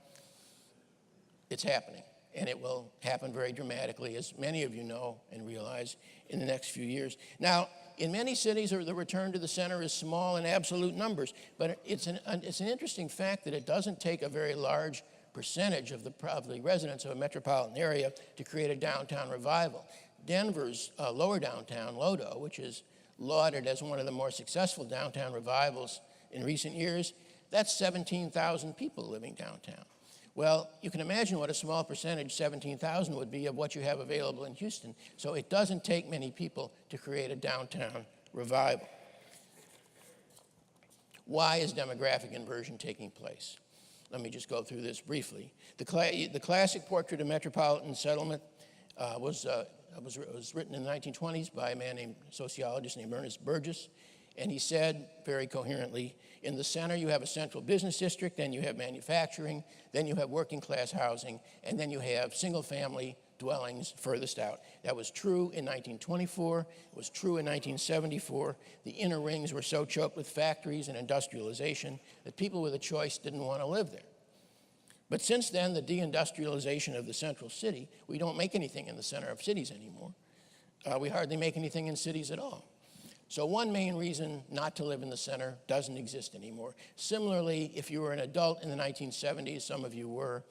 It's happening, and it will happen very dramatically, as many of you know and realize, in the next few years. Now, in many cities, the return to the center is small in absolute numbers, but it's an interesting fact that it doesn't take a very large percentage of the residents of a metropolitan area to create a downtown revival. Denver's lower downtown, Lodo, which is lauded as one of the more successful downtown revivals in recent years, that's 17,000 people living downtown. Well, you can imagine what a small percentage, 17,000, would be of what you have available in Houston. So it doesn't take many people to create a downtown revival. Why is demographic inversion taking place? Let me just go through this briefly. The classic portrait of metropolitan settlement was written in the 1920s by a man named sociologist named Ernest Burgess. And he said very coherently, in the center you have a central business district, then you have manufacturing, then you have working class housing, and then you have single family dwellings furthest out. That was true in 1924, it was true in 1974. The inner rings were so choked with factories and industrialization that people with a choice didn't want to live there. But since then, the deindustrialization of the central city, we don't make anything in the center of cities anymore. We hardly make anything in cities at all. So one main reason not to live in the center doesn't exist anymore. Similarly, if you were an adult in the 1970s, some of you were,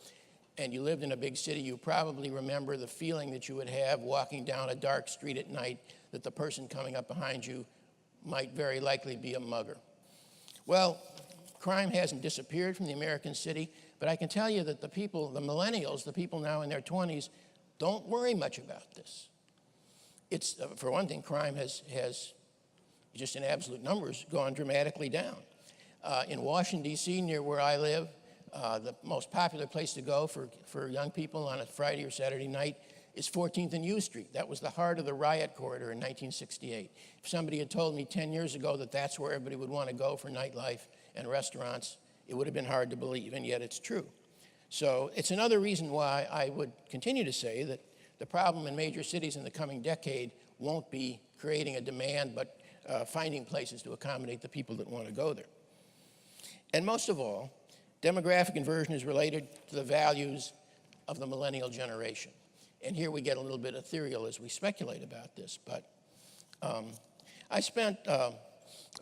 and you lived in a big city, you probably remember the feeling that you would have walking down a dark street at night that the person coming up behind you might very likely be a mugger. Well, crime hasn't disappeared from the American city, but I can tell you that the people, the millennials, the people now in their 20s, don't worry much about this. It's, for one thing, crime has just in absolute numbers, gone dramatically down. In Washington, D.C., near where I live, the most popular place to go for young people on a Friday or Saturday night is 14th and U Street. That was the heart of the riot corridor in 1968. If somebody had told me 10 years ago that that's where everybody would want to go for nightlife and restaurants, it would have been hard to believe, and yet it's true. So it's another reason why I would continue to say that the problem in major cities in the coming decade won't be creating a demand, but finding places to accommodate the people that want to go there. And most of all, demographic inversion is related to the values of the millennial generation. And here we get a little bit ethereal as we speculate about this, but I spent a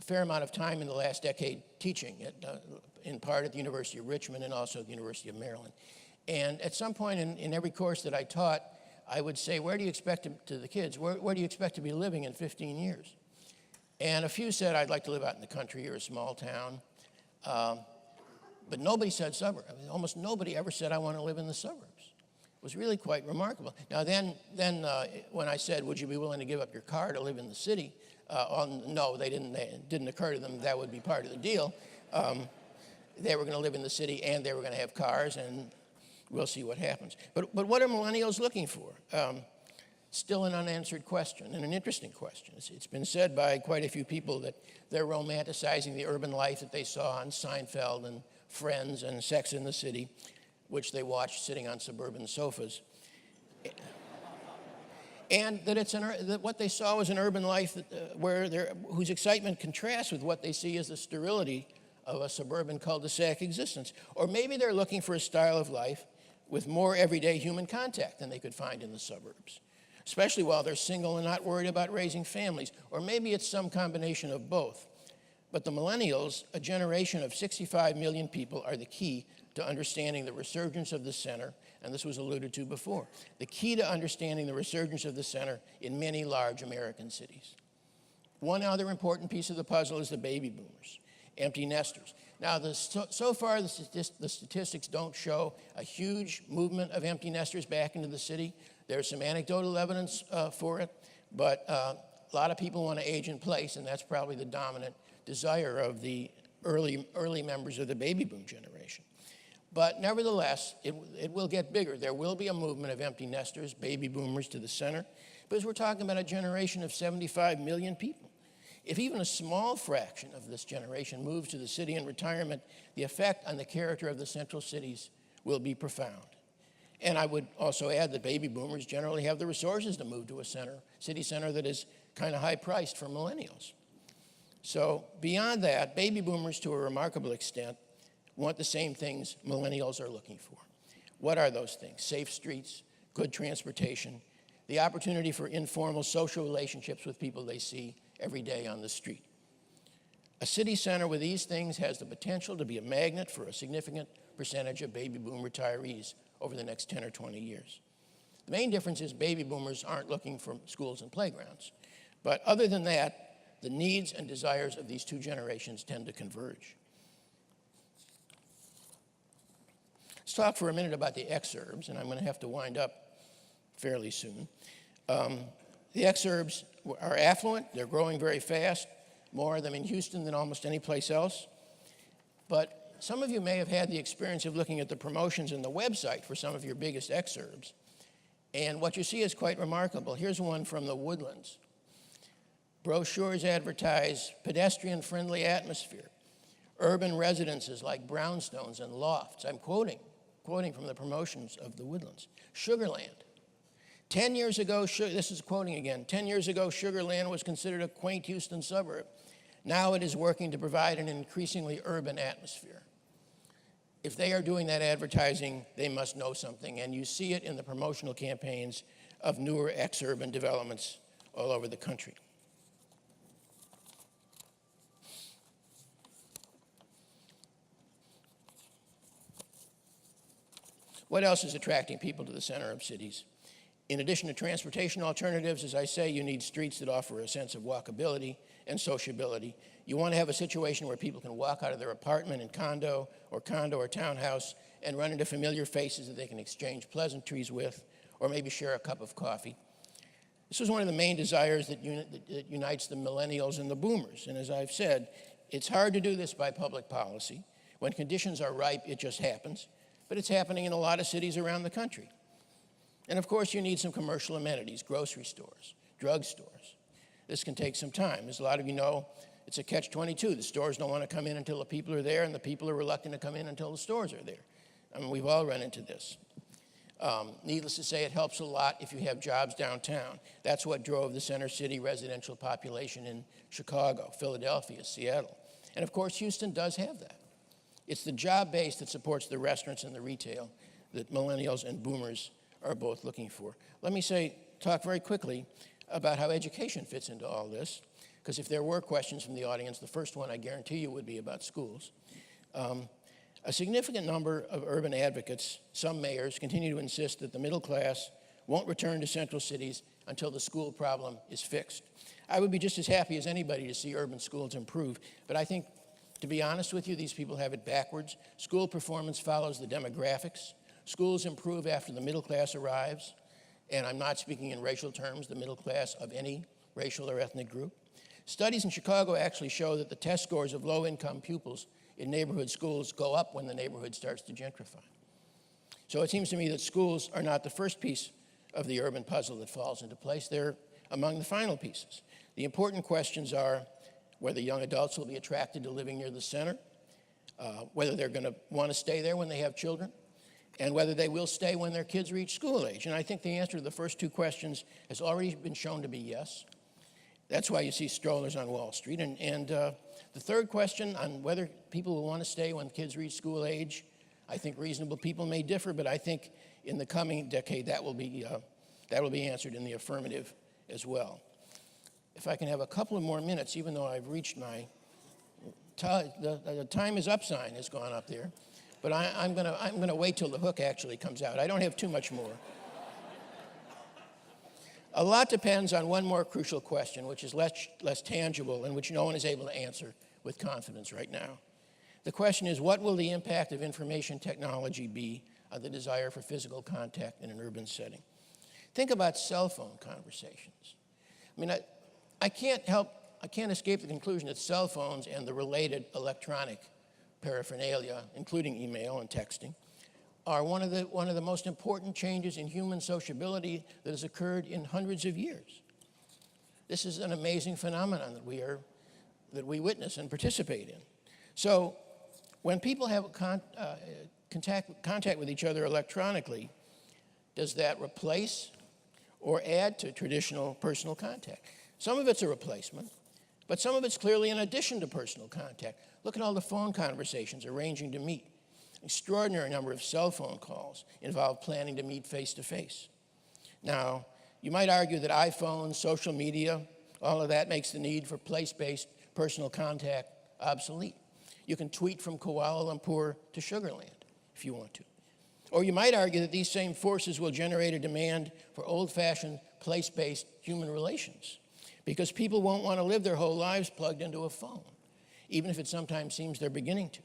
fair amount of time in the last decade teaching, in part at the University of Richmond and also at the University of Maryland. And at some point in every course that I taught, I would say, where do you expect to the kids, where do you expect to be living in 15 years? And a few said, I'd like to live out in the country or a small town. But nobody said suburb. I mean, almost nobody ever said, I want to live in the suburbs. It was really quite remarkable. Now then when I said, would you be willing to give up your car to live in the city? No, it didn't occur to them that would be part of the deal. They were going to live in the city and they were going to have cars, and we'll see what happens. But what are millennials looking for? Still an unanswered question, and an interesting question. It's been said by quite a few people that they're romanticizing the urban life that they saw on Seinfeld and Friends and Sex and the City, which they watched sitting on suburban sofas. And that that what they saw was an urban life whose excitement contrasts with what they see as the sterility of a suburban cul-de-sac existence. Or maybe they're looking for a style of life with more everyday human contact than they could find in the suburbs, especially while they're single and not worried about raising families. Or maybe it's some combination of both. But the millennials, a generation of 65 million people, are the key to understanding the resurgence of the center, and this was alluded to before, the key to understanding the resurgence of the center in many large American cities. One other important piece of the puzzle is the baby boomers. empty nesters. Now, so far, the statistics don't show a huge movement of empty nesters back into the city. There's some anecdotal evidence for it, but a lot of people want to age in place, and that's probably the dominant desire of the early members of the baby boom generation. But nevertheless, it will get bigger. There will be a movement of empty nesters, baby boomers, to the center, because we're talking about a generation of 75 million people. If even a small fraction of this generation moves to the city in retirement, the effect on the character of the central cities will be profound. And I would also add that baby boomers generally have the resources to move to a city center that is kind of high-priced for millennials. So beyond that, baby boomers, to a remarkable extent, want the same things millennials are looking for. What are those things? Safe streets, good transportation, the opportunity for informal social relationships with people they see every day on the street. A city center with these things has the potential to be a magnet for a significant percentage of baby boom retirees over the next 10 or 20 years. The main difference is baby boomers aren't looking for schools and playgrounds. But other than that, the needs and desires of these two generations tend to converge. Let's talk for a minute about the exurbs, and I'm going to have to wind up fairly soon. The exurbs are affluent. They're growing very fast, more of them in Houston than almost any place else. But some of you may have had the experience of looking at the promotions in the website for some of your biggest exurbs. And what you see is quite remarkable. Here's one from the Woodlands. Brochures advertise pedestrian-friendly atmosphere, urban residences like brownstones and lofts. I'm quoting from the promotions of the Woodlands. Sugarland. 10 years ago, this is quoting again, 10 years ago, Sugarland was considered a quaint Houston suburb. Now it is working to provide an increasingly urban atmosphere. If they are doing that advertising, they must know something, and you see it in the promotional campaigns of newer ex-urban developments all over the country. What else is attracting people to the center of cities? In addition to transportation alternatives, as I say, you need streets that offer a sense of walkability and sociability. You want to have a situation where people can walk out of their apartment and condo or townhouse and run into familiar faces that they can exchange pleasantries with or maybe share a cup of coffee. This was one of the main desires that unites the millennials and the boomers. And as I've said, it's hard to do this by public policy. When conditions are ripe, it just happens. But it's happening in a lot of cities around the country. And of course, you need some commercial amenities, grocery stores, drugstores. This can take some time. As a lot of you know, it's a catch-22. The stores don't want to come in until the people are there, and the people are reluctant to come in until the stores are there. I mean, we've all run into this. Needless to say, it helps a lot if you have jobs downtown. That's what drove the center city residential population in Chicago, Philadelphia, Seattle. And of course, Houston does have that. It's the job base that supports the restaurants and the retail that millennials and boomers are both looking for. Let me talk very quickly about how education fits into all this, because if there were questions from the audience, the first one I guarantee you would be about schools. A significant number of urban advocates, some mayors, continue to insist that the middle class won't return to central cities until the school problem is fixed. I would be just as happy as anybody to see urban schools improve, but I think, to be honest with you, these people have it backwards. School performance follows the demographics. Schools improve after the middle class arrives, and I'm not speaking in racial terms, the middle class of any racial or ethnic group. Studies in Chicago actually show that the test scores of low-income pupils in neighborhood schools go up when the neighborhood starts to gentrify. So it seems to me that schools are not the first piece of the urban puzzle that falls into place. They're among the final pieces. The important questions are whether young adults will be attracted to living near the center, whether they're going to want to stay there when they have children, and whether they will stay when their kids reach school age. And I think the answer to the first two questions has already been shown to be yes. That's why you see strollers on Wall Street. And the third question on whether people will want to stay when kids reach school age, I think reasonable people may differ, but I think in the coming decade that will be answered in the affirmative as well. If I can have a couple of more minutes, even though I've reached my, the time is up sign has gone up there. But I'm gonna wait till the hook actually comes out. I don't have too much more. A lot depends on one more crucial question, which is less tangible and which no one is able to answer with confidence right now. The question is, what will the impact of information technology be on the desire for physical contact in an urban setting? Think about cell phone conversations. I mean, I can't escape the conclusion that cell phones and the related electronic paraphernalia, including email and texting, are one of the most important changes in human sociability that has occurred in hundreds of years. This is an amazing phenomenon that we witness and participate in. So when people have contact with each other electronically, does that replace or add to traditional personal contact? Some of it's a replacement, but some of it's clearly in addition to personal contact. Look at all the phone conversations arranging to meet. Extraordinary number of cell phone calls involve planning to meet face-to-face. Now, you might argue that iPhones, social media, all of that makes the need for place-based personal contact obsolete. You can tweet from Kuala Lumpur to Sugar Land if you want to. Or you might argue that these same forces will generate a demand for old-fashioned place-based human relations because people won't want to live their whole lives plugged into a phone, even if it sometimes seems they're beginning to.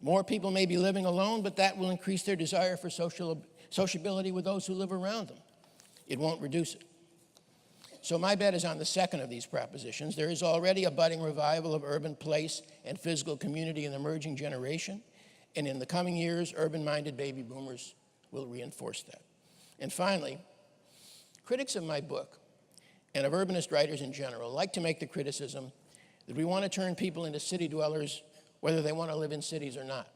More people may be living alone, but that will increase their desire for sociability with those who live around them. It won't reduce it. So my bet is on the second of these propositions. There is already a budding revival of urban place and physical community in the emerging generation, and in the coming years, urban-minded baby boomers will reinforce that. And finally, critics of my book, and of urbanist writers in general, like to make the criticism that we want to turn people into city dwellers whether they want to live in cities or not,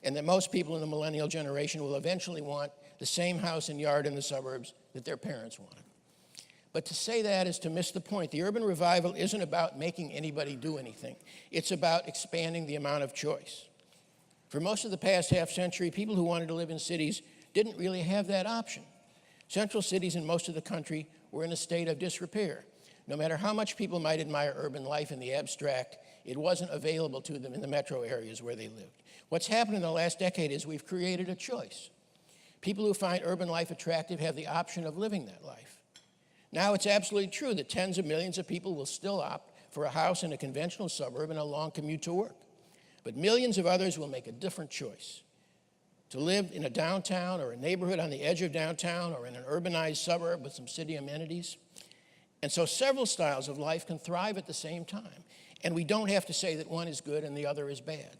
and that most people in the millennial generation will eventually want the same house and yard in the suburbs that their parents wanted. But to say that is to miss the point. The urban revival isn't about making anybody do anything. It's about expanding the amount of choice. For most of the past half century, people who wanted to live in cities didn't really have that option. Central cities in most of the country were in a state of disrepair. No matter how much people might admire urban life in the abstract, it wasn't available to them in the metro areas where they lived. What's happened in the last decade is we've created a choice. People who find urban life attractive have the option of living that life. Now it's absolutely true that tens of millions of people will still opt for a house in a conventional suburb and a long commute to work. But millions of others will make a different choice. To live in a downtown or a neighborhood on the edge of downtown or in an urbanized suburb with some city amenities. And so several styles of life can thrive at the same time. And we don't have to say that one is good and the other is bad.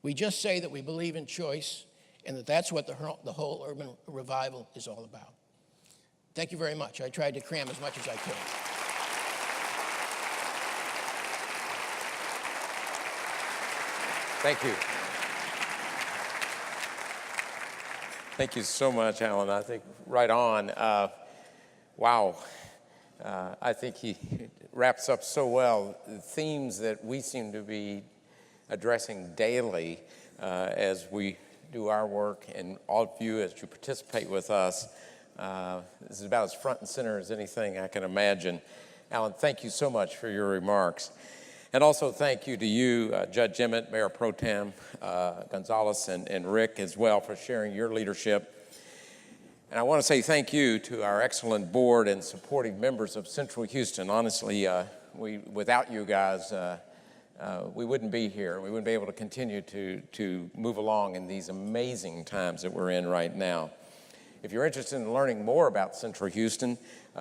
We just say that we believe in choice and that that's what the whole urban revival is all about. Thank you very much. I tried to cram as much as I could. Thank you. Thank you so much, Alan. I think right on. Wow. I think he wraps up so well the themes that we seem to be addressing daily as we do our work, and all of you as you participate with us. This is about as front and center as anything I can imagine. Alan, thank you so much for your remarks. And also thank you to you, Judge Emmett, Mayor Pro Tem Gonzalez, and Rick as well for sharing your leadership. And I want to say thank you to our excellent board and supporting members of Central Houston. Honestly, without you guys, we wouldn't be here. We wouldn't be able to continue to move along in these amazing times that we're in right now. If you're interested in learning more about Central Houston,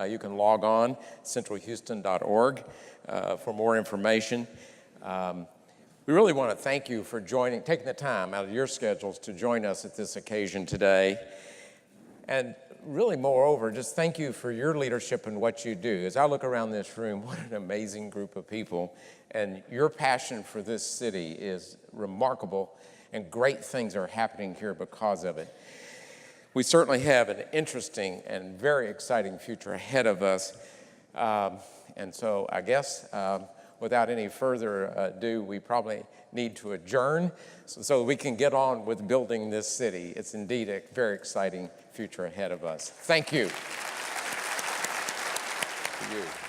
you can log on centralhouston.org for more information. We really want to thank you for taking the time out of your schedules to join us at this occasion today. And really, moreover, just thank you for your leadership and what you do. As I look around this room, what an amazing group of people. And your passion for this city is remarkable, and great things are happening here because of it. We certainly have an interesting and very exciting future ahead of us. And so I guess without any further ado, we probably need to adjourn so we can get on with building this city. It's indeed a very exciting future ahead of us. Thank you. To you.